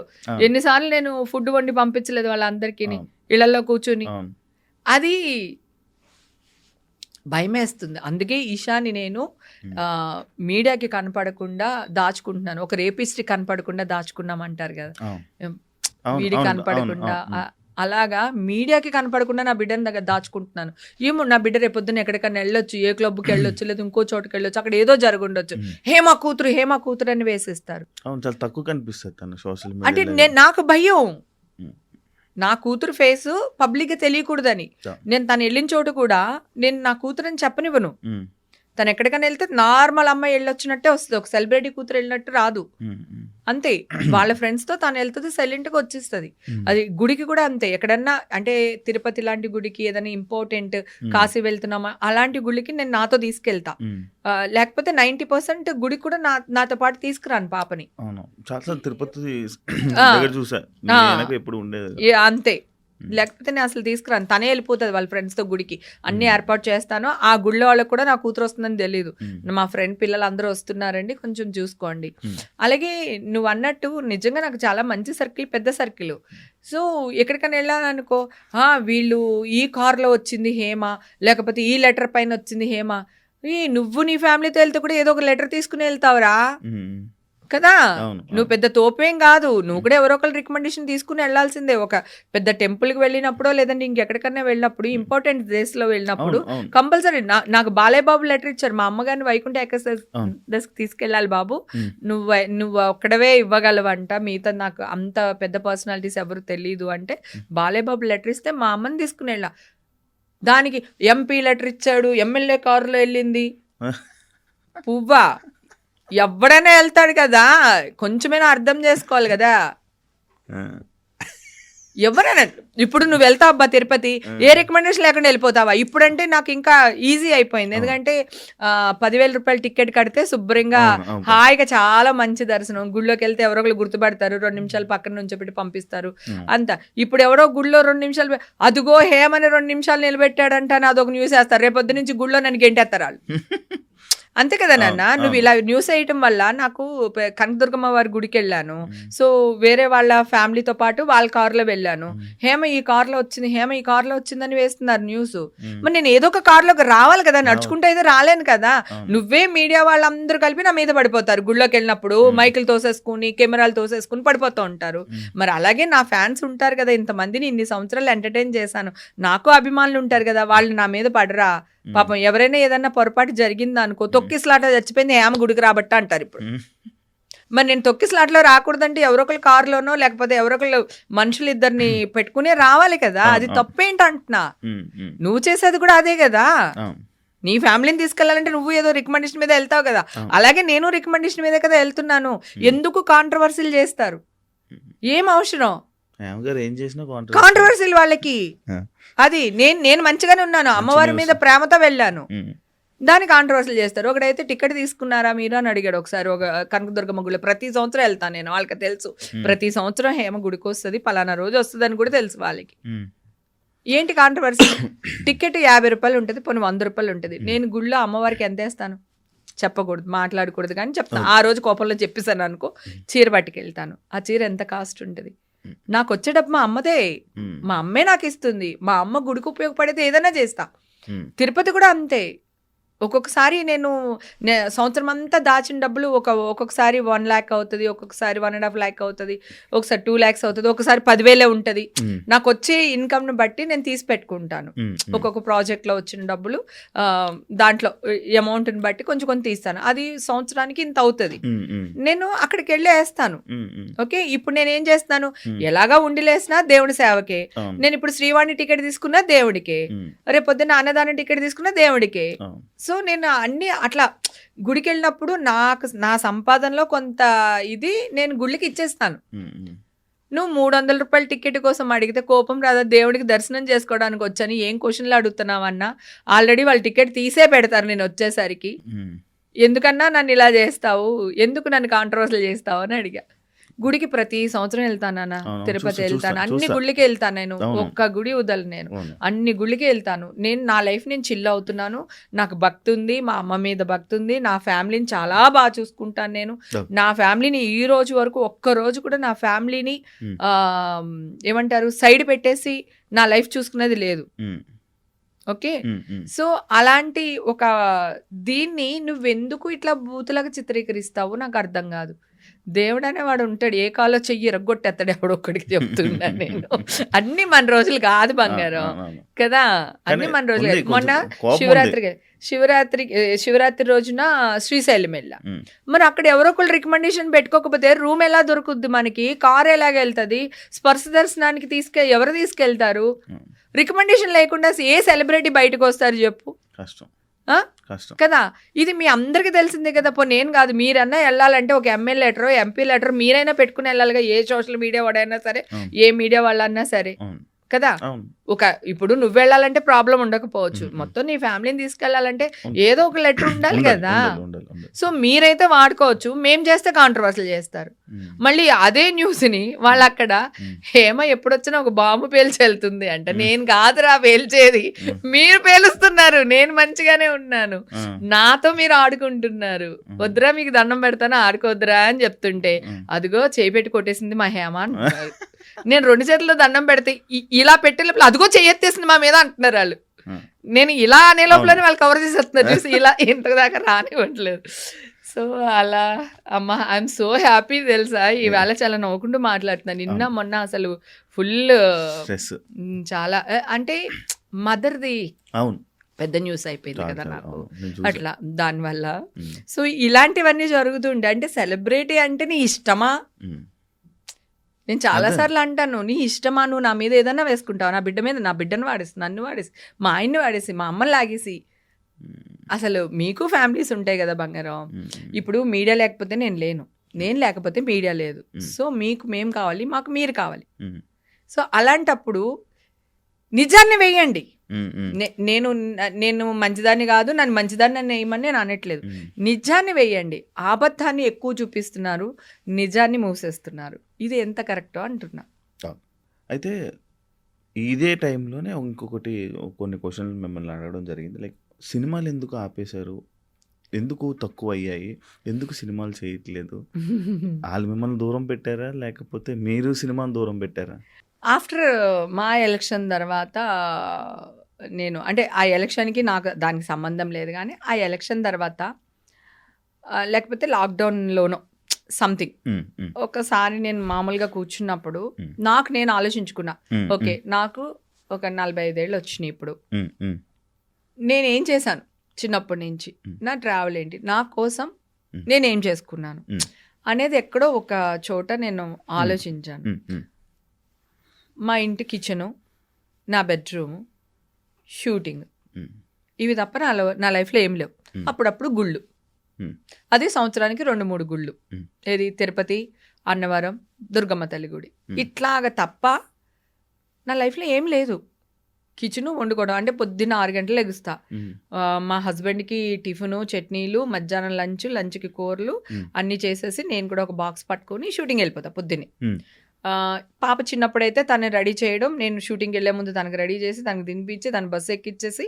ఎన్నిసార్లు నేను ఫుడ్ వండి పంపించలేదు వాళ్ళందరికీ, ఇళ్లలో కూర్చుని. అది భయమేస్తుంది. అందుకే ఈషాని నేను మీడియాకి కనపడకుండా దాచుకుంటున్నాను. ఒక రేపిస్ట్ కనపడకుండా దాచుకున్నామంటారు కదా, వీడి కనపడకుండా. అలాగా మీడియాకి కనపడకుండా నా బిడ్డని దగ్గర దాచుకుంటున్నాను. ఏమో నా బిడ్డ రేపొద్దున ఎక్కడికైనా వెళ్ళొచ్చు, ఏ క్లబ్కి వెళ్ళొచ్చు, లేదా ఇంకో చోటుకి వెళ్ళొచ్చు, అక్కడ ఏదో జరుగుండొచ్చు, హేమ కూతురు అని వేసేస్తారు. చాలా తక్కువ కనిపిస్తుంది సోషల్ అంటే మీడియా. నాకు భయం, నా కూతురు ఫేస్ పబ్లిక్గా తెలియకూడదని. నేను తను వెళ్ళిన చోటు కూడా నేను నా కూతురని చెప్పనివ్వను. తను ఎక్కడికైనా వెళ్తే నార్మల్ అమ్మాయి వెళ్ళొచ్చినట్టే వస్తుంది, ఒక సెలబ్రిటీ కూతురు వెళ్ళినట్టు రాదు. అంతే, వాళ్ళ ఫ్రెండ్స్తో తను వెళ్తుంది, సైలెంట్గా వచ్చేస్తుంది. అది గుడికి కూడా అంతే. ఎక్కడన్నా అంటే తిరుపతి లాంటి గుడికి, ఏదైనా ఇంపార్టెంట్, కాశీ వెళ్తున్నామా అలాంటి గుడికి నేను నాతో తీసుకెళ్తా. లేకపోతే 90% గుడికి కూడా నాతో పాటు తీసుకురాను పాపని. చాలా తిరుపతి చూసా, ఎప్పుడు ఉండేది అంతే. లేకపోతే నేను అసలు తీసుకురాను, తనే వెళ్ళిపోతుంది వాళ్ళ ఫ్రెండ్స్తో గుడికి. అన్ని ఏర్పాటు చేస్తాను. ఆ గుళ్ళో వాళ్ళకి కూడా నా కూతురు వస్తుందని తెలియదు. మా ఫ్రెండ్ పిల్లలు అందరూ వస్తున్నారండి, కొంచెం చూసుకోండి. అలాగే నువ్వు అన్నట్టు నిజంగా నాకు చాలా మంచి సర్కిల్, పెద్ద సర్కిల్. సో ఎక్కడికైనా వెళ్ళాలనుకో, వీళ్ళు ఈ కార్లో వచ్చింది హేమ, లేకపోతే ఈ లెటర్ పైన వచ్చింది హేమ. నువ్వు నీ ఫ్యామిలీతో వెళ్తే కూడా ఏదో ఒక లెటర్ తీసుకుని వెళ్తావురా కదా. నువ్వు పెద్ద తోపేం కాదు, నువ్వు కూడా ఎవరో ఒకరు రికమెండేషన్ తీసుకుని వెళ్ళాల్సిందే. ఒక పెద్ద టెంపుల్కి వెళ్ళినప్పుడో లేదంటే ఇంకెక్కడికన్నా వెళ్ళినప్పుడు, ఇంపార్టెంట్ డేస్లో వెళ్ళినప్పుడు కంపల్సరీ. నాకు బాలయ్య బాబు లెటర్ ఇచ్చారు, మా అమ్మగారిని వైకుంఠ ఏకాదశి తీసుకెళ్ళాలి బాబు, నువ్వు ఒక్కడవే ఇవ్వగలవంట, మిగతా నాకు అంత పెద్ద పర్సనాలిటీస్ ఎవరు తెలీదు అంటే బాలయ్య బాబు లెటర్ ఇస్తే మా అమ్మని తీసుకుని వెళ్ళా. దానికి ఎంపీ లెటర్ ఇచ్చాడు, ఎమ్మెల్యే కారులో వెళ్ళింది. పువ్వా, ఎవడైనా వెళ్తాడు కదా, కొంచెమైనా అర్థం చేసుకోవాలి కదా. ఎవరైనా ఇప్పుడు నువ్వు వెళ్తావు అబ్బా తిరుపతి, ఏ రికమెండేషన్ లేకుండా వెళ్ళిపోతావా? ఇప్పుడంటే నాకు ఇంకా ఈజీ అయిపోయింది, ఎందుకంటే 10,000 రూపాయలు టికెట్ కడితే శుభ్రంగా హాయిగా చాలా మంచి దర్శనం. గుళ్ళోకి వెళ్తే ఎవరో ఒకరు గుర్తుపడతారు, 2 నిమిషాలు పక్కన నుంచి పెట్టి పంపిస్తారు అంతా. ఇప్పుడు ఎవరో గుళ్ళో 2 నిమిషాలు, అదుగో హేమని 2 నిమిషాలు నిలబెట్టాడంట అని అదొక న్యూస్ వేస్తారు, రేపొద్దు నుంచి గుళ్ళో నన్ను గెంటేస్తారు వాళ్ళు. అంతే కదా నాన్న, నువ్వు ఇలా న్యూస్ వేయటం వల్ల నాకు కనకదుర్గమ్మ వారి గుడికి వెళ్ళాను. సో వేరే వాళ్ళ ఫ్యామిలీతో పాటు వాళ్ళ కారులో వెళ్ళాను. హేమ ఈ కారులో వచ్చింది, హేమ ఈ కారులో వచ్చిందని వేస్తున్నారు న్యూస్. మరి నేను ఏదో ఒక కారులోకి రావాలి కదా, నడుచుకుంటే అయితే రాలేను కదా. నువ్వే మీడియా వాళ్ళందరూ కలిపి నా మీద పడిపోతారు. గుళ్ళోకి వెళ్ళినప్పుడు మైకులు తోసేసుకుని కెమెరాలు తోసేసుకుని పడిపోతూ ఉంటారు. మరి అలాగే నా ఫ్యాన్స్ ఉంటారు కదా, ఇంతమందిని ఇన్ని సంవత్సరాలు ఎంటర్టైన్ చేశాను, నాకు అభిమానులు ఉంటారు కదా, వాళ్ళు నా మీద పడరా. పాపం ఎవరైనా ఏదన్నా పొరపాటు జరిగింది అనుకో, తొక్కిసలాట చచ్చిపోయింది హేమ గుడికి రాబట్ట అంటారు ఇప్పుడు. మరి నేను తొక్కిసలాట్లో రాకూడదంటే ఎవరొకరు కారులోనో లేకపోతే ఎవరొకరు మనుషులు ఇద్దరిని పెట్టుకునే రావాలి కదా. అది తప్పేంటంటున్నా, నువ్వు చేసేది కూడా అదే కదా. నీ ఫ్యామిలీని తీసుకెళ్లాలంటే నువ్వు ఏదో రికమెండేషన్ మీద వెళ్తావు కదా, అలాగే నేను రికమెండేషన్ మీద కదా వెళ్తున్నాను. ఎందుకు కాంట్రవర్సీలు చేస్తారు, ఏం అవసరం కాంట్రవర్సీలు వాళ్ళకి? అది నేను మంచిగానే ఉన్నాను, అమ్మవారి మీద ప్రేమతో వెళ్ళాను, దానికి కాంట్రవర్సీలు చేస్తారు. ఒకడైతే టికెట్ తీసుకున్నారా మీరు అని అడిగాడు ఒకసారి ఒక కనకదుర్గమ్మ గుడిలో. ప్రతి సంవత్సరం వెళ్తాను నేను, వాళ్ళకి తెలుసు ప్రతి సంవత్సరం హేమ గుడికి వస్తుంది, పలానా రోజు వస్తుంది అని కూడా తెలుసు వాళ్ళకి. ఏంటి కాంట్రవర్సీ? టికెట్ 50 రూపాయలు ఉంటుంది, పోనీ 100 రూపాయలు ఉంటుంది. నేను గుడిలో అమ్మవారికి ఎంత వేస్తాను చెప్పకూడదు, మాట్లాడకూడదు, కానీ చెప్తాను. ఆ రోజు కోపంలో చెప్పేసాను అనుకో, చీర పట్టుకెళ్తాను. ఆ చీర ఎంత కాస్ట్ ఉంటుంది? నాకు వచ్చే డబ్బు మా అమ్మదే, మా అమ్మే నాకు ఇస్తుంది. మా అమ్మ గుడికి ఉపయోగపడితే ఏదైనా చేస్తా. తిరుపతి కూడా అంతే. ఒక్కొక్కసారి నేను సంవత్సరం అంతా దాచిన డబ్బులు ఒక్కొక్కసారి 1 lakh అవుతుంది, ఒక్కొక్కసారి 1.5 lakh అవుతుంది, ఒకసారి 2 lakhs అవుతుంది, ఒకసారి 10,000 ఉంటుంది. నాకు వచ్చే ఇన్కమ్ను బట్టి నేను తీసి పెట్టుకుంటాను. ఒక్కొక్క ప్రాజెక్ట్లో వచ్చిన డబ్బులు దాంట్లో అమౌంట్ని బట్టి కొంచెం కొంచెం తీస్తాను. అది సంవత్సరానికి ఇంత అవుతుంది, నేను అక్కడికి వెళ్ళి వేస్తాను. ఓకే, ఇప్పుడు నేను ఏం చేస్తాను, ఎలాగా ఉండిలేసినా దేవుడి సేవకే. నేను ఇప్పుడు శ్రీవాణి టికెట్ తీసుకున్నా దేవుడికే, రేపు పొద్దున్న అన్నదానం టికెట్ తీసుకున్నా దేవుడికే. సో నేను అన్ని అట్లా గుడికి వెళ్ళినప్పుడు నా సంపాదనలో కొంత ఇది నేను గుళ్ళకి ఇచ్చేస్తాను. నువ్వు 300 రూపాయల టికెట్ కోసం అడిగితే కోపం రాదా? దేవుడికి దర్శనం చేసుకోవడానికి వచ్చాను, ఏం క్వశ్చన్లు అడుగుతున్నావన్నా? ఆల్రెడీ వాళ్ళు టికెట్ తీసే పెడతారు నేను వచ్చేసరికి. ఎందుకన్నా నన్ను ఇలా చేస్తావు, ఎందుకు నన్ను కాంట్రవర్సీలు చేస్తావు అని అడిగా. గుడికి ప్రతి సంవత్సరం వెళ్తాను, తిరుపతి వెళ్తాను, అన్ని గుళ్ళకి వెళ్తాను. నేను ఒక్క గుడి వదలను, నేను అన్ని గుళ్ళకి వెళ్తాను. నేను నా లైఫ్ నేను చిల్ అవుతున్నాను, నాకు భక్తి ఉంది, మా అమ్మ మీద భక్తి ఉంది, నా ఫ్యామిలీని చాలా బాగా చూసుకుంటాను. నేను నా ఫ్యామిలీని ఈ రోజు వరకు ఒక్క రోజు కూడా నా ఫ్యామిలీని ఏమంటారు సైడ్ పెట్టేసి నా లైఫ్ చూసుకునేది లేదు. ఓకే, సో అలాంటి ఒక దీన్ని నువ్వెందుకు ఇట్లా బూతులాగా చిత్రీకరిస్తావు నాకు అర్థం కాదు. దేవుడు అనేవాడు ఉంటాడు, ఏ కాలో చెయ్యి రగ్గొట్టేస్తాడు ఎవడొక్కడికి చెప్తున్నా నేను. అన్ని మన రోజులు కాదు బంగారం కదా, అన్ని మన రోజులు కాదు. మొన్న శివరాత్రి రోజున శ్రీశైలం వెళ్ళా. మరి అక్కడ ఎవరో ఒకళ్ళు రికమెండేషన్ పెట్టుకోకపోతే రూమ్ ఎలా దొరుకుద్ది మనకి, కార్ ఎలాగ వెళ్తుంది, స్పర్శ దర్శనానికి ఎవరు తీసుకెళ్తారు? రికమెండేషన్ లేకుండా ఏ సెలబ్రిటీ బయటకు వస్తారు చెప్పు, కదా. ఇది మీ అందరికి తెలిసిందే కదా. నేను కాదు, మీరన్నా వెళ్ళాలంటే ఒక ఎమ్మెల్యే లెటర్, ఎంపీ లెటర్ మీరైనా పెట్టుకుని వెళ్ళాలిగా, ఏ సోషల్ మీడియా వాడైనా సరే, ఏ మీడియా వాళ్ళన్నా సరే కదా. ఇప్పుడు నువ్వు వెళ్ళాలంటే ప్రాబ్లం ఉండకపోవచ్చు, మొత్తం నీ ఫ్యామిలీని తీసుకెళ్లాలంటే ఏదో ఒక లెటర్ ఉండాలి కదా. సో మీరైతే వాడుకోవచ్చు, మేం చేస్తే కాంట్రవర్సీలు చేస్తారు. మళ్ళీ అదే న్యూస్ ని వాళ్ళు అక్కడ హేమ ఎప్పుడొచ్చినా ఒక బాంబు పేల్చి వెళ్తుంది అంట. నేను కాదురా పేల్చేది, మీరు పేలుస్తున్నారు, నేను మంచిగానే ఉన్నాను, నాతో మీరు ఆడుకుంటున్నారు, వద్దురా మీకు దండం పెడతాను ఆడుకోవద్దురా అని చెప్తుంటే అదిగో చేయి పెట్టి కొట్టేసింది మా హేమ అంటున్నారు. నేను 2 చేతుల్లో దండం పెడితే ఇలా పెట్టే లోపల అదిగో చెయ్యెత్తేసింది మా మీద అంటున్నారు వాళ్ళు. నేను ఇలా అనే లోపలనే వాళ్ళు కవర్ చేసేస్తున్నారు చూసి, ఇలా ఇంతదాకా రానివ్వట్లేదు. సో అలా అమ్మ ఐఎమ్ సో హ్యాపీ తెలుసా, ఈవేళ చాలా నవ్వుకుంటూ మాట్లాడుతున్నాను. నిన్న మొన్న అసలు ఫుల్ చాలా అంటే మదర్ది పెద్ద న్యూస్ అయిపోయింది కదా నాకు, అట్లా దానివల్ల. సో ఇలాంటివన్నీ జరుగుతుండే. అంటే సెలబ్రిటీ అంటే నీ ఇష్టమా? నేను చాలాసార్లు అంటాను, నీ ఇష్టమా, నువ్వు నా మీద ఏదైనా వేసుకుంటావు, నా బిడ్డ మీద, నా బిడ్డను వాడేసి, నన్ను వాడేసి, మా ఆయన్ని వాడేసి, మా అమ్మని లాగేసి. అసలు మీకు ఫ్యామిలీస్ ఉంటాయి కదా బంగారం. ఇప్పుడు మీడియా లేకపోతే నేను లేను, నేను లేకపోతే మీడియా లేదు. సో మీకు మేము కావాలి, మాకు మీరు కావాలి. సో అలాంటప్పుడు నిజాన్ని వేయండి. నేను మంచిదాన్ని కాదు, నన్ను మంచిదాన్ని వేయమని నేను అనట్లేదు. నిజాన్ని వేయండి. అబద్ధాన్ని ఎక్కువ చూపిస్తున్నారు, నిజాన్ని మూసేస్తున్నారు. ఇది ఎంత కరెక్టో అంటున్నా. అయితే ఇదే టైంలోనే ఇంకొకటి కొన్ని క్వశ్చన్లు మిమ్మల్ని అడగడం జరిగింది. లైక్ సినిమాలు ఎందుకు ఆపేశారు, ఎందుకు తక్కువ అయ్యాయి? ఎందుకు సినిమాలు చేయట్లేదు? వాళ్ళు మిమ్మల్ని దూరం పెట్టారా? లేకపోతే మీరు సినిమాని దూరం పెట్టారా? ఆఫ్టర్ మా ఎలక్షన్ తర్వాత నేను అంటే ఆ ఎలక్షన్‌కి నాకు దానికి సంబంధం లేదు గానీ, ఆ ఎలక్షన్ తర్వాత లేకపోతే లాక్‌డౌన్‌లోనో సంథింగ్ ఒకసారి నేను మామూలుగా కూర్చున్నప్పుడు నాకు నేను ఆలోచించుకున్నా. ఓకే. నాకు ఒక 45 ఏళ్ళు వచ్చినాయి ఇప్పుడు. నేనేం చేశాను చిన్నప్పటి నుంచి? నా ట్రావెల్ ఏంటి? నా కోసం నేనేం చేసుకున్నాను? అనేది ఎక్కడో ఒక చోట నేను ఆలోచించాను. మా ఇంటి కిచెను, నా బెడ్‌రూము, షూటింగ్ ఇవి తప్ప నా లైఫ్‌లో ఏం లేవు. అప్పుడప్పుడు గుళ్ళు. అది సంవత్సరానికి 2-3 గుళ్ళు. ఏది తిరుపతి, అన్నవరం, దుర్గమ్మ తల్లి గుడి. ఇట్లాగా తప్ప నా లైఫ్‌లో ఏం లేదు. కిచెను వండుకోవడం అంటే పొద్దున్న 6 గంటలకు లెగుస్తా. మా హస్బెండ్‌కి టిఫిను, చట్నీలు, మధ్యాహ్నం లంచ్‌కి కూరలు అన్నీ చేసేసి నేను కూడా ఒక బాక్స్ పట్టుకొని షూటింగ్ వెళ్ళిపోతా పొద్దున్నే. పాప చిన్నప్పుడైతే తను రెడీ చేయడం, నేను షూటింగ్కి వెళ్ళే ముందు తనకు రెడీ చేసి తనకు తినిపించి తను బస్సు ఎక్కిచ్చేసి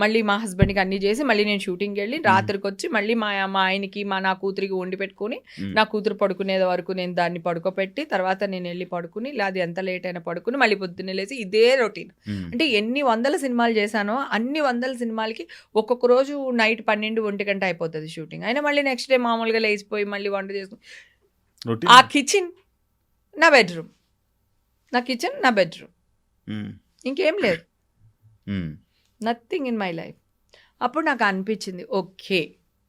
మళ్ళీ మా హస్బెండ్కి అన్నీ చేసి మళ్ళీ నేను షూటింగ్కి వెళ్ళి రాత్రికి వచ్చి మళ్ళీ మా ఆయనకి నా కూతురికి వండి పెట్టుకుని నా కూతురు పడుకునే వరకు నేను దాన్ని పడుకోపెట్టి తర్వాత నేను వెళ్ళి పడుకుని లేదా ఎంత లేట్ అయినా పడుకుని మళ్ళీ పొద్దున్నే లేచి ఇదే రొటీన్. అంటే ఎన్ని వందల సినిమాలు చేశానో అన్ని వందల సినిమాలకి ఒక్కొక్క రోజు నైట్ 12-1 గంట అయిపోతుంది షూటింగ్. అయినా మళ్ళీ నెక్స్ట్ డే మామూలుగా లేచిపోయి మళ్ళీ వంట చేసుకుని ఆ కిచెన్ నా బెడ్రూమ్, నా కిచెన్ నా బెడ్రూమ్, ఇంకేం లేదు. Nothing in my life. అప్పుడు నాకు అనిపించింది ఓకే,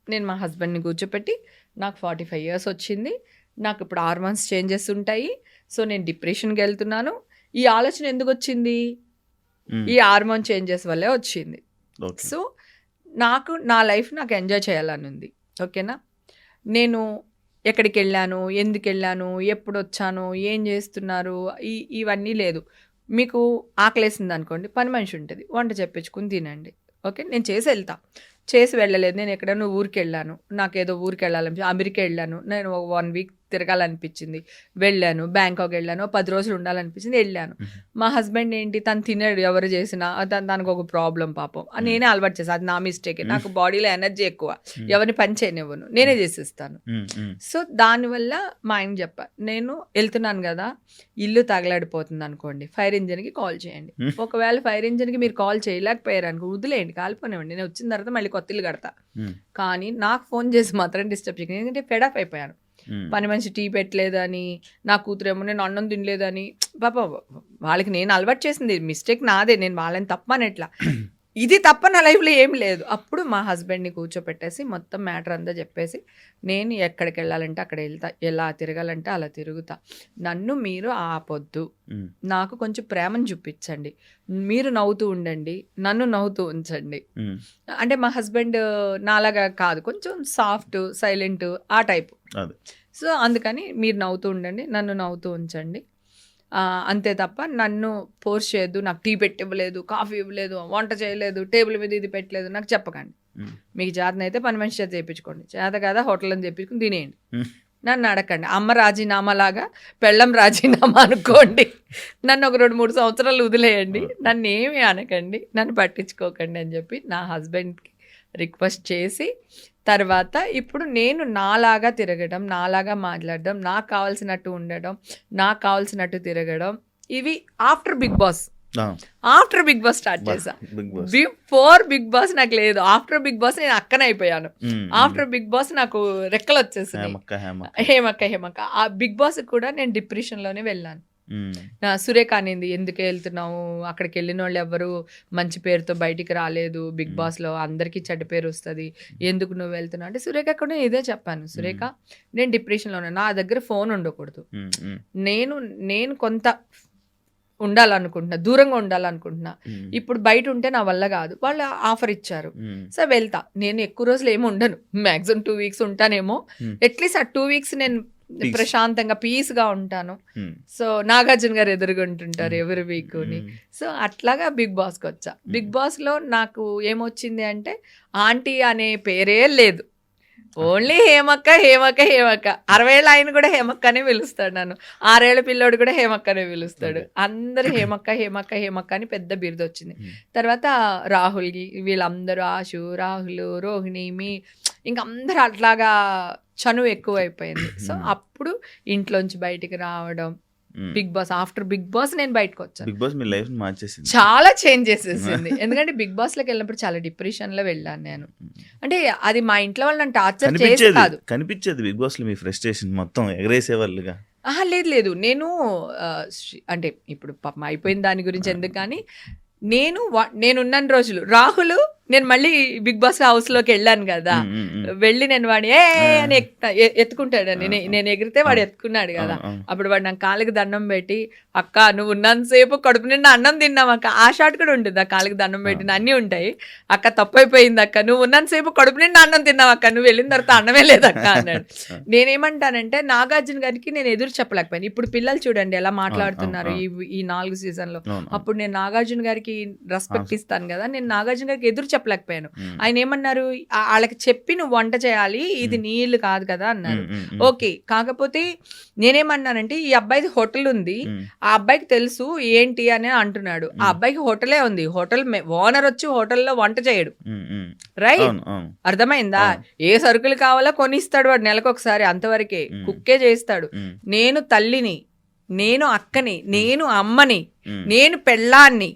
నేను మా హస్బెండ్ని కూర్చోపెట్టి నాకు 45 years వచ్చింది, నాకు ఇప్పుడు హార్మోన్స్ చేంజెస్ ఉంటాయి, సో నేను డిప్రెషన్కి వెళ్తున్నాను. ఈ ఆలోచన ఎందుకు వచ్చింది? ఈ హార్మోన్ చేంజెస్ వల్లే వచ్చింది. సో నా లైఫ్ నాకు ఎంజాయ్ చేయాలని ఉంది. ఓకేనా? నేను ఎక్కడికి వెళ్ళాను, ఎందుకు వెళ్ళాను, ఎప్పుడు వచ్చాను, ఏం చేస్తున్నారు, ఇవన్నీ లేదు. మీకు ఆకలేసింది అనుకోండి, పని మనిషి ఉంటుంది, వంట చెప్పించుకుని తినండి. ఓకే, నేను చేసి వెళ్ళలేదు. నేను ఎక్కడైనా ఊరికి వెళ్ళాను, నాకేదో ఊరికి వెళ్ళాలని, అమెరికా వెళ్ళాను, నేను 1 week తిరగాలనిపించింది, వెళ్ళాను. బ్యాంకాక్ వెళ్ళాను, 10 రోజులు ఉండాలనిపించింది, వెళ్ళాను. మా హస్బెండ్ ఏంటి, తను తినడు ఎవరు చేసినా, దానికి ఒక ప్రాబ్లం పాపం. నేనే అలవాటు చేసాను, అది నా మిస్టేక్. నాకు బాడీలో ఎనర్జీ ఎక్కువ, ఎవరిని పని చేయనివ్వను, నేనే చేసిస్తాను. సో దానివల్ల మా ఆయన చెప్పా, నేను వెళ్తున్నాను కదా, ఇల్లు తగలాడిపోతుంది అనుకోండి, ఫైర్ ఇంజిన్కి కాల్ చేయండి. ఒకవేళ ఫైర్ ఇంజిన్కి మీరు కాల్ చేయలేకపోయారు అనుకో, వదిలేయండి, కాలిపోనివ్వండి, నేను వచ్చిన తర్వాత మళ్ళీ కొత్త ఇల్లు కడతా. కానీ నాకు ఫోన్ చేసి మాత్రం డిస్టర్బ్ చేయకండి, ఎందుకంటే ఫెడప్ అయిపోయాను. పని మనిషి టీ పెట్టలేదని, నా కూతురేమో నేను అన్నం తినలేదని, పాప వాళ్ళకి నేను అలవాటు చేసింది మిస్టేక్ నాదే, నేను వాళ్ళని తప్పనట్లా, ఇది తప్ప నా లైఫ్లో ఏం లేదు. అప్పుడు మా హస్బెండ్ని కూర్చోపెట్టేసి మొత్తం మ్యాటర్ అంతా చెప్పేసి, నేను ఎక్కడికి వెళ్ళాలంటే అక్కడ వెళ్తా, ఎలా తిరగాలంటే అలా తిరుగుతా, నన్ను మీరు ఆపొద్దు, నాకు కొంచెం ప్రేమను చూపించండి, మీరు నవ్వుతూ ఉండండి, నన్ను నవ్వుతూ ఉంచండి. అంటే మా హస్బెండ్ నాలాగా కాదు, కొంచెం సాఫ్ట్, సైలెంట్ ఆ టైపు. సో అందుకని మీరు నవ్వుతూ ఉండండి, నన్ను నవ్వుతూ ఉంచండి, అంతే తప్ప నన్ను ఫోర్స్ చేయొద్దు. నాకు టీ పెట్టి ఇవ్వలేదు, కాఫీ ఇవ్వలేదు, వంట చేయలేదు, టేబుల్ మీద ఇది పెట్టలేదు నాకు చెప్పకండి. మీకు చేతనైతే పని మనిషి చేత చేయించుకోండి, చేత కదా హోటల్ని తెప్పించుకుని తినేయండి, నన్ను అడగండి. అమ్మ రాజీనామా లాగా పెళ్ళం రాజీనామా అనుకోండి, నన్ను ఒక 2-3 సంవత్సరాలు వదిలేయండి, నన్ను ఏమీ అనకండి, నన్ను పట్టించుకోకండి అని చెప్పి నా హస్బెండ్కి రిక్వెస్ట్ చేసి, తర్వాత ఇప్పుడు నేను నాలాగా తిరగడం, నాలాగా మాట్లాడడం, నాకు కావాల్సినట్టు ఉండడం, నాకు కావాల్సినట్టు తిరగడం, ఇవి ఆఫ్టర్ బిగ్ బాస్ స్టార్ట్ చేశా. బిఫోర్ బిగ్ బాస్ నాకు లేదు, ఆఫ్టర్ బిగ్ బాస్ నేను అక్కన అయిపోయాను. ఆఫ్టర్ బిగ్ బాస్ నాకు రెక్కలు వచ్చేసాయి, హేమక్క. ఆ బిగ్ బాస్ కూడా నేను డిప్రెషన్లోనే వెళ్ళాను. సురేఖ అనింది, ఎందుకు వెళ్తున్నావు, అక్కడికి వెళ్ళిన వాళ్ళు ఎవరు మంచి పేరుతో బయటికి రాలేదు, బిగ్ బాస్లో అందరికీ చెడ్డ పేరు వస్తుంది, ఎందుకు నువ్వు వెళ్తున్నావు అంటే, సురేఖ కూడా ఇదే చెప్పాను, సురేఖ నేను డిప్రెషన్లో ఉన్నా, నా దగ్గర ఫోన్ ఉండకూడదు, నేను కొంత ఉండాలనుకుంటున్నా, దూరంగా ఉండాలనుకుంటున్నా, ఇప్పుడు బయట ఉంటే నా వల్ల కాదు, వాళ్ళు ఆఫర్ ఇచ్చారు, సో వెళ్తా. నేను ఎక్కువ రోజులు ఏమి ఉండను, మ్యాక్సిమం 2 weeks ఉంటానేమో, అట్లీస్ట్ ఆ 2 weeks నేను ప్రశాంతంగా పీస్గా ఉంటాను. సో నాగార్జున గారు ఎదురుగుంటుంటారు ఎవరి వీక్ని. సో అట్లాగా బిగ్ బాస్కి వచ్చా. బిగ్ బాస్లో నాకు ఏమొచ్చింది అంటే, ఆంటీ అనే పేరే లేదు, ఓన్లీ హేమక్క హేమక్క హేమక్క 60 ఏళ్ళ ఆయన కూడా హేమక్క అనే పిలుస్తాడు నన్ను. 6 ఏళ్ల పిల్లోడు కూడా హేమక్క అనే పిలుస్తాడు. అందరూ హేమక్క హేమక్క హేమక్క అని పెద్ద బిరుదు వచ్చింది. తర్వాత రాహుల్ వీళ్ళందరూ ఆశు, రాహుల్, రోహిణి, ఇంకా అందరూ అట్లాగా చనువు ఎక్కువ అయిపోయింది. సో అప్పుడు ఇంట్లోంచి బయటికి రావడం, బిగ్ బాస్, ఆఫ్టర్ బిగ్ బాస్ నేను బయటకు వచ్చాను. బిగ్ బాస్ మీ లైఫ్ మార్చేసింది, చాలా చేంజ్ చేసేసింది. ఎందుకంటే బిగ్ బాస్ లోకి వెళ్ళినప్పుడు చాలా డిప్రెషన్ లో వెళ్ళాను నేను. అంటే అది మా ఇంట్లో వాళ్ళు నన్ను టార్చర్ చేసి కాదు, కనిపించేది బిగ్ బాస్ లో మీ ఫ్రస్ట్రేషన్ మొత్తం ఎగరేసేవాళ్ళుగా. లేదు నేను అంటే ఇప్పుడు పాపం అయిపోయిన దాని గురించి ఎందుకు, కానీ నేనున్న రోజులు రాహుల్ నేను మళ్ళీ బిగ్ బాస్ హౌస్ లోకి వెళ్ళాను కదా, వెళ్ళి నేను వాడిని అని ఎత్తుకుంటాడు, నేను ఎగిరితే వాడు ఎత్తుకున్నాడు కదా, అప్పుడు వాడు నాకు కాళ్ళకి దండం పెట్టి, అక్క నువ్వు ఉన్నంతసేపు కడుపు నిండా అన్నం తిన్నావు అక్క, ఆ షాట్ కూడా ఉంటుంది, ఆ కాళ్ళకి దండం పెట్టిన అన్నీ ఉంటాయి, అక్క తప్పైపోయింది అక్క, నువ్వు ఉన్నంతసేపు కడుపు నిండా అన్నం తిన్నావు అక్క, నువ్వు వెళ్ళిన తర్వాత అన్నమే లేదక్క అన్నాడు. నేనేమంటానంటే నాగార్జున గారికి నేను ఎదురు చెప్పలేకపోయాను. ఇప్పుడు పిల్లలు చూడండి ఎలా మాట్లాడుతున్నారు ఈ 4 సీజన్లో. అప్పుడు నేను నాగార్జున గారికి రెస్పెక్ట్ ఇస్తాను కదా, నేను నాగార్జున గారికి ఎదురు చెప్పలేకపోయాను. ఆయన ఏమన్నారు, వాళ్ళకి చెప్పి నువ్వు వంట చేయాలి, ఇది నీళ్ళు కాదు కదా అన్నారు. ఓకే, కాకపోతే నేనేమన్నానంటే ఈ అబ్బాయిది హోటల్ ఉంది, ఆ అబ్బాయికి తెలుసు ఏంటి అని అంటున్నాడు. ఆ అబ్బాయికి హోటలే ఉంది, హోటల్ ఓనర్ వచ్చి హోటల్లో వంట చేయడు, రైట్? అర్థమైందా? ఏ సరుకులు కావాలో కొనిస్తాడు వాడు నెలకొకసారి, అంతవరకే. కుక్కే చేస్తాడు. నేను తల్లిని, నేను అక్కని, నేను అమ్మని, నేను పెళ్ళాన్ని,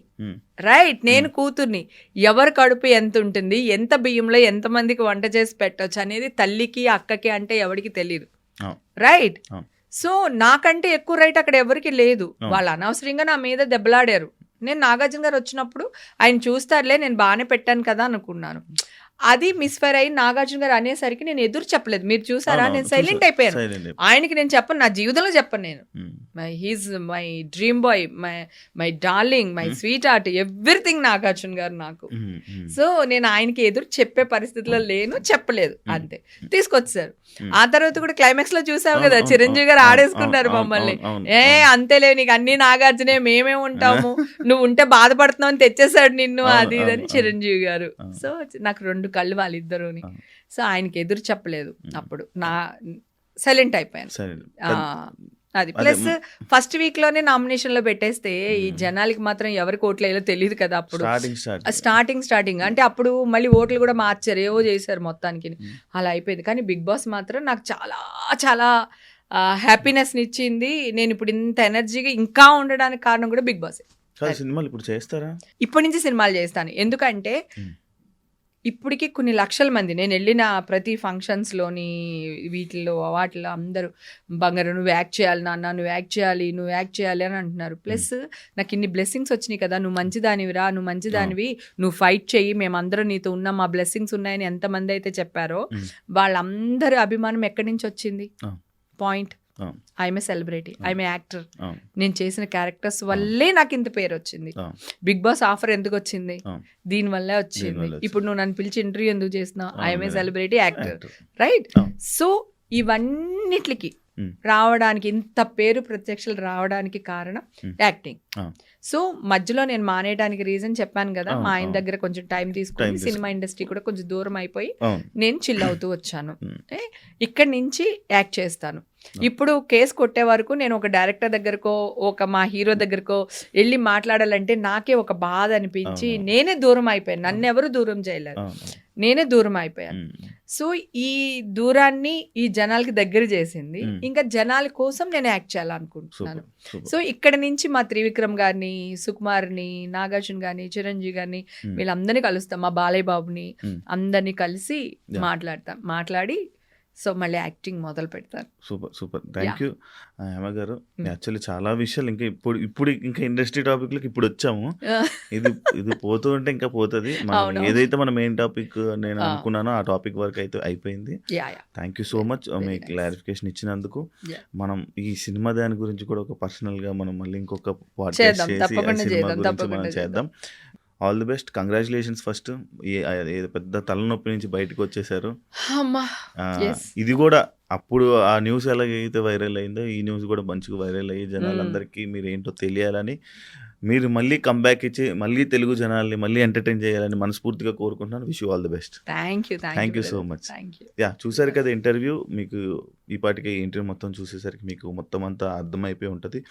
రైట్? నేను కూతుర్ని. ఎవరి కడుపు ఎంత ఉంటుంది, ఎంత బియ్యంలో ఎంతమందికి వంట చేసి పెట్టొచ్చు అనేది తల్లికి అక్కకి అంటే ఎవరికి తెలియదు, రైట్? సో నాకంటే ఎక్కువ రైట్ అక్కడ ఎవరికి లేదు. వాళ్ళు అనవసరంగా నా మీద దెబ్బలాడారు. నేను నాగార్జున గారు వచ్చినప్పుడు ఆయన చూస్తారులే నేను బాగానే పెట్టాను కదా అనుకున్నాను. అది మిస్ఫైర్ అయ్యి నాగార్జున గారు అనేసరికి నేను ఎదురు చెప్పలేదు. మీరు చూసారా, నేను సైలెంట్ అయిపోయాను. ఆయనకి నేను చెప్పను, నా జీవితంలో చెప్పను నేను. He's my dream boy, my darling, my sweet heart, everything Nagarjuna గారు నాకు. సో నేను ఆయనకి ఎదురు చెప్పే పరిస్థితిలో లేను, చెప్పలేదు, అంతే. తీసుకొచ్చారు. ఆ తర్వాత కూడా క్లైమాక్స్ లో చూసావు కదా, చిరంజీవి గారు ఆడేసుకున్నారు మమ్మల్ని. అంతేలే, నీకు అన్ని నాగార్జునే, మేమే ఉంటాము, నువ్వు ఉంటే బాధపడుతున్నావు అని తెచ్చేసాడు నిన్ను, అది ఇదని చిరంజీవి గారు. సో నాకు 2 కళ్ళు వాళ్ళిద్దరుని. సో ఆయనకి ఎదురు చెప్పలేదు, అప్పుడు నా సైలెంట్ అయిపోయాను. అది ప్లస్ ఫస్ట్ వీక్ లోనే నామినేషన్ లో పెట్టేస్తే ఈ జనాలకి మాత్రం ఎవరికి ఓట్లు వేయాలో తెలియదు కదా. అప్పుడు స్టార్టింగ్ అంటే అప్పుడు మళ్ళీ ఓట్లు కూడా మార్చారు, ఏవో చేశారు మొత్తానికి, అలా అయిపోయింది. కానీ బిగ్ బాస్ మాత్రం నాకు చాలా చాలా హ్యాపీనెస్ ఇచ్చింది. నేను ఇప్పుడు ఇంత ఎనర్జీగా ఇంకా ఉండడానికి కారణం కూడా బిగ్ బాస్. సినిమాలు ఇప్పుడు చేస్తారా? ఇప్పటి నుంచి సినిమాలు చేస్తాను. ఎందుకంటే ఇప్పటికి కొన్ని లక్షల మంది, నేను వెళ్ళిన ప్రతి ఫంక్షన్స్లోని వీటిల్లో వాటిలో అందరూ బంగారు నువ్వు యాక్ట్ చేయాలి నాన్న, నువ్వు యాక్ట్ చేయాలి అని అంటున్నారు. ప్లస్ నాకు ఇన్ని బ్లెస్సింగ్స్ వచ్చినాయి కదా, నువ్వు మంచిదానివిరా, నువ్వు మంచిదానివి, నువ్వు ఫైట్ చెయ్యి, మేమందరం నీతో ఉన్నాం, మా బ్లెస్సింగ్స్ ఉన్నాయని ఎంతమంది అయితే చెప్పారో వాళ్ళందరూ అభిమానం ఎక్కడి నుంచి వచ్చింది? Point, I'm a celebrity, I'm a actor. నేను చేసిన క్యారెక్టర్స్ వల్లే నాకు ఇంత పేరు వచ్చింది. బిగ్ బాస్ ఆఫర్ ఎందుకు వచ్చింది? దీని వల్లే వచ్చింది. ఇప్పుడు నువ్వు నన్ను పిలిచి ఇంటర్వ్యూ ఎందుకు చేస్తున్నావు? I'm a celebrity actor, right? So ఇవన్నిటికి రావడానికి, ఇంత పేరు ప్రత్యక్షలు రావడానికి కారణం యాక్టింగ్. సో మధ్యలో నేను మానేయడానికి రీజన్ చెప్పాను కదా, మా ఆయన దగ్గర కొంచెం టైం తీసుకొని సినిమా ఇండస్ట్రీ కూడా కొంచెం దూరం అయిపోయి నేను చిల్ అవుతూ వచ్చాను. ఇక్కడి నుంచి యాక్ట్ చేస్తాను. ఇప్పుడు కేసు కొట్టే వరకు నేను ఒక డైరెక్టర్ దగ్గరకో ఒక మా హీరో దగ్గరకో వెళ్ళి మాట్లాడాలంటే నాకే ఒక బాధ అనిపించి నేనే దూరం అయిపోయాను. నన్ను ఎవరు దూరం చేయలేరు, నేనే దూరం అయిపోయాను. సో ఈ దూరాన్ని ఈ జనాలకి దగ్గర చేసింది. ఇంకా జనాల కోసం నేను యాక్ట్ చేయాలనుకుంటున్నాను. సో ఇక్కడ నుంచి మా త్రివిక్రమ్ గారిని, సుకుమార్ని, నాగార్జున గారిని, చిరంజీవి గారిని, వీళ్ళందరినీ కలుస్తాం, మా బాలయ్య బాబుని అందరినీ కలిసి మాట్లాడి సో మళ్ళీ యాక్టింగ్ మొదలు పెడతారు. సూపర్ థ్యాంక్ యూ హేమ గారు. యాక్చువల్లీ చాలా విషయాలు ఇంకా ఇప్పుడు ఇంకా ఇండస్ట్రీ టాపిక్లకి ఇప్పుడు వచ్చాము. ఇది పోతూ ఉంటే ఇంకా పోతుంది. ఏదైతే మన మెయిన్ టాపిక్ నేను అనుకున్నానో ఆ టాపిక్ వరకు అయితే అయిపోయింది. Thank you so much me clarification ఇచ్చినందుకు. మనం ఈ సినిమా దాని గురించి కూడా ఒక పర్సనల్ గా మనం మళ్ళీ ఇంకొక పాడ్కాస్ట్ చేసి మనం చేద్దాం. All the best, congratulations first. పెద్ద తలనొప్పి నుంచి బయటకు వచ్చేసారు. ఇది కూడా అప్పుడు ఆ న్యూస్ ఎలాగైతే వైరల్ అయిందో ఈ న్యూస్ కూడా మంచిగా వైరల్ అయ్యి జనాలందరికీ మీరు ఏంటో తెలియాలని మీరు మళ్ళీ కంబ్యాక్ ఇచ్చి మళ్ళీ తెలుగు జనాల్ని మళ్ళీ ఎంటర్టైన్ చేయాలని మనస్ఫూర్తిగా కోరుకుంటున్నాను. Wish you all the best. Thank you so much. Thank you. Yeah, చూసారు కదా ఇంటర్వ్యూ. మీకు ఈ పాటికి ఇంటర్వ్యూ మొత్తం చూసేసరికి మీకు మొత్తం అంతా అర్థమైపోయి ఉంటుంది.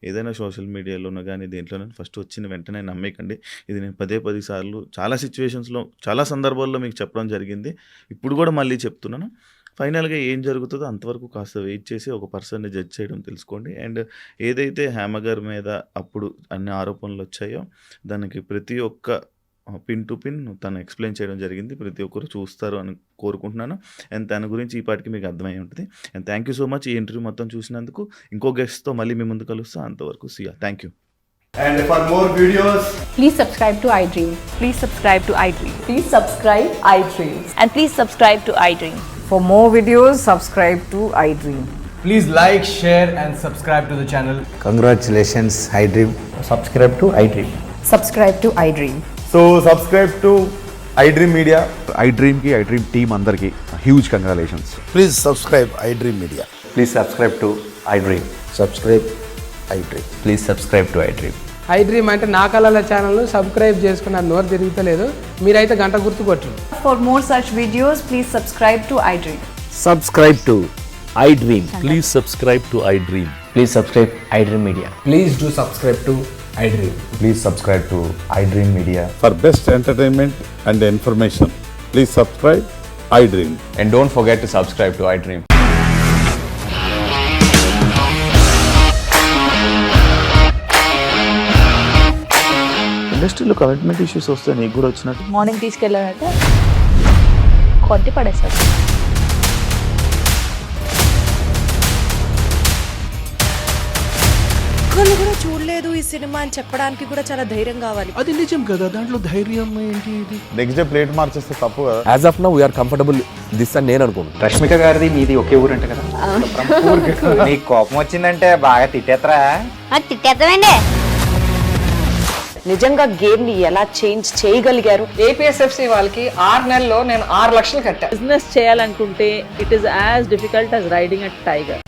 ఏదైనా సోషల్ మీడియాలోనో కానీ దేంట్లోనో ఫస్ట్ వచ్చిన వెంటనే నమ్మేకండి. ఇది నేను 10 సార్లు చాలా సిచ్యువేషన్స్లో చాలా సందర్భాల్లో మీకు చెప్పడం జరిగింది. ఇప్పుడు కూడా మళ్ళీ చెప్తున్నాను. ఫైనల్గా ఏం జరుగుతుందో అంతవరకు కాస్త వెయిట్ చేసి ఒక పర్సన్ని జడ్జ్ చేయడం తెలుసుకోండి. అండ్ ఏదైతే హేమ గారి మీద అప్పుడు అన్ని ఆరోపణలు వచ్చాయో దానికి ప్రతి ఒక్క పిన్ టు పిన్ తను ఎక్స్ప్లెయిన్ చేయడం జరిగింది. ప్రతి ఒక్కరు చూస్తారు అని కోరుకుంటున్నాను. అండ్ తన గురించి ఈ పాటికి మీకు అర్థమై ఉంటుంది. And thank you so much ఈ ఇంటర్వ్యూ మొత్తం చూసినందుకు. ఇంకో గెస్ట్తో మళ్ళీ మీ ముందు కలుస్తా. అంతవరకు see ya. Thank you. And for more videos, Please subscribe to iDream. Please subscribe to iDream. Please subscribe iDream. And please subscribe to iDream. For more videos, subscribe to iDream. please like, share and subscribe to the channel. Congratulations, iDream. Subscribe to iDream. Subscribe to iDream. So subscribe to iDream Media. iDream ki iDream team andarki huge congratulations. Please subscribe iDream Media. Please subscribe to iDream. Subscribe iDream. Please subscribe to iDream. iDream అంటే నా కళల ఛానల్ను subscribe చేసుకున్న నోరు తిరుగుతలేదు. మీరైతే గంట గుర్తు కొట్టండి. For more such videos, please subscribe to iDream. Subscribe to iDream. Please subscribe to iDream. Please subscribe iDream Media. Please do subscribe to iDream. Please subscribe to iDream Media. For best entertainment and information, please subscribe iDream. And don't forget to subscribe to iDream. ఇండస్ట్రీలో commitment issues వస్తే నీకు కూడా వచ్చినట్టు morning తీసుకెళ్ళారంటే కొట్టి పడేస్తారు. ఒక్కళ్ళు కూడా చూడలేదు ఈ సినిమా అని చెప్పడానికి కూడా చాలా ధైర్యం కావాలి. అది నిజం కదా, దాంట్లో ధైర్యం ఏంటి? ఇది నెక్స్ట్ డే ప్లేట్ మార్చేస్తే తప్పు కదా. As of now, we are comfortable this అని నేను అనుకుంటున్నాను. రష్మిక గారిది మీది ఒకే ఊరు అంట కదా. నీకు కోపం వచ్చిందంటే బాగా తిట్టేత్తరా? తిట్టేద్దామండి. నిజంగా గేమ్ ని ఎలా చేంజ్ చేయగలిగారు? APSFC వాళ్ళకి 6 నెలల్లో నేను 6 లక్షలు కట్టా. బిజినెస్ చేయాలనుకుంటే it is as difficult as riding a tiger.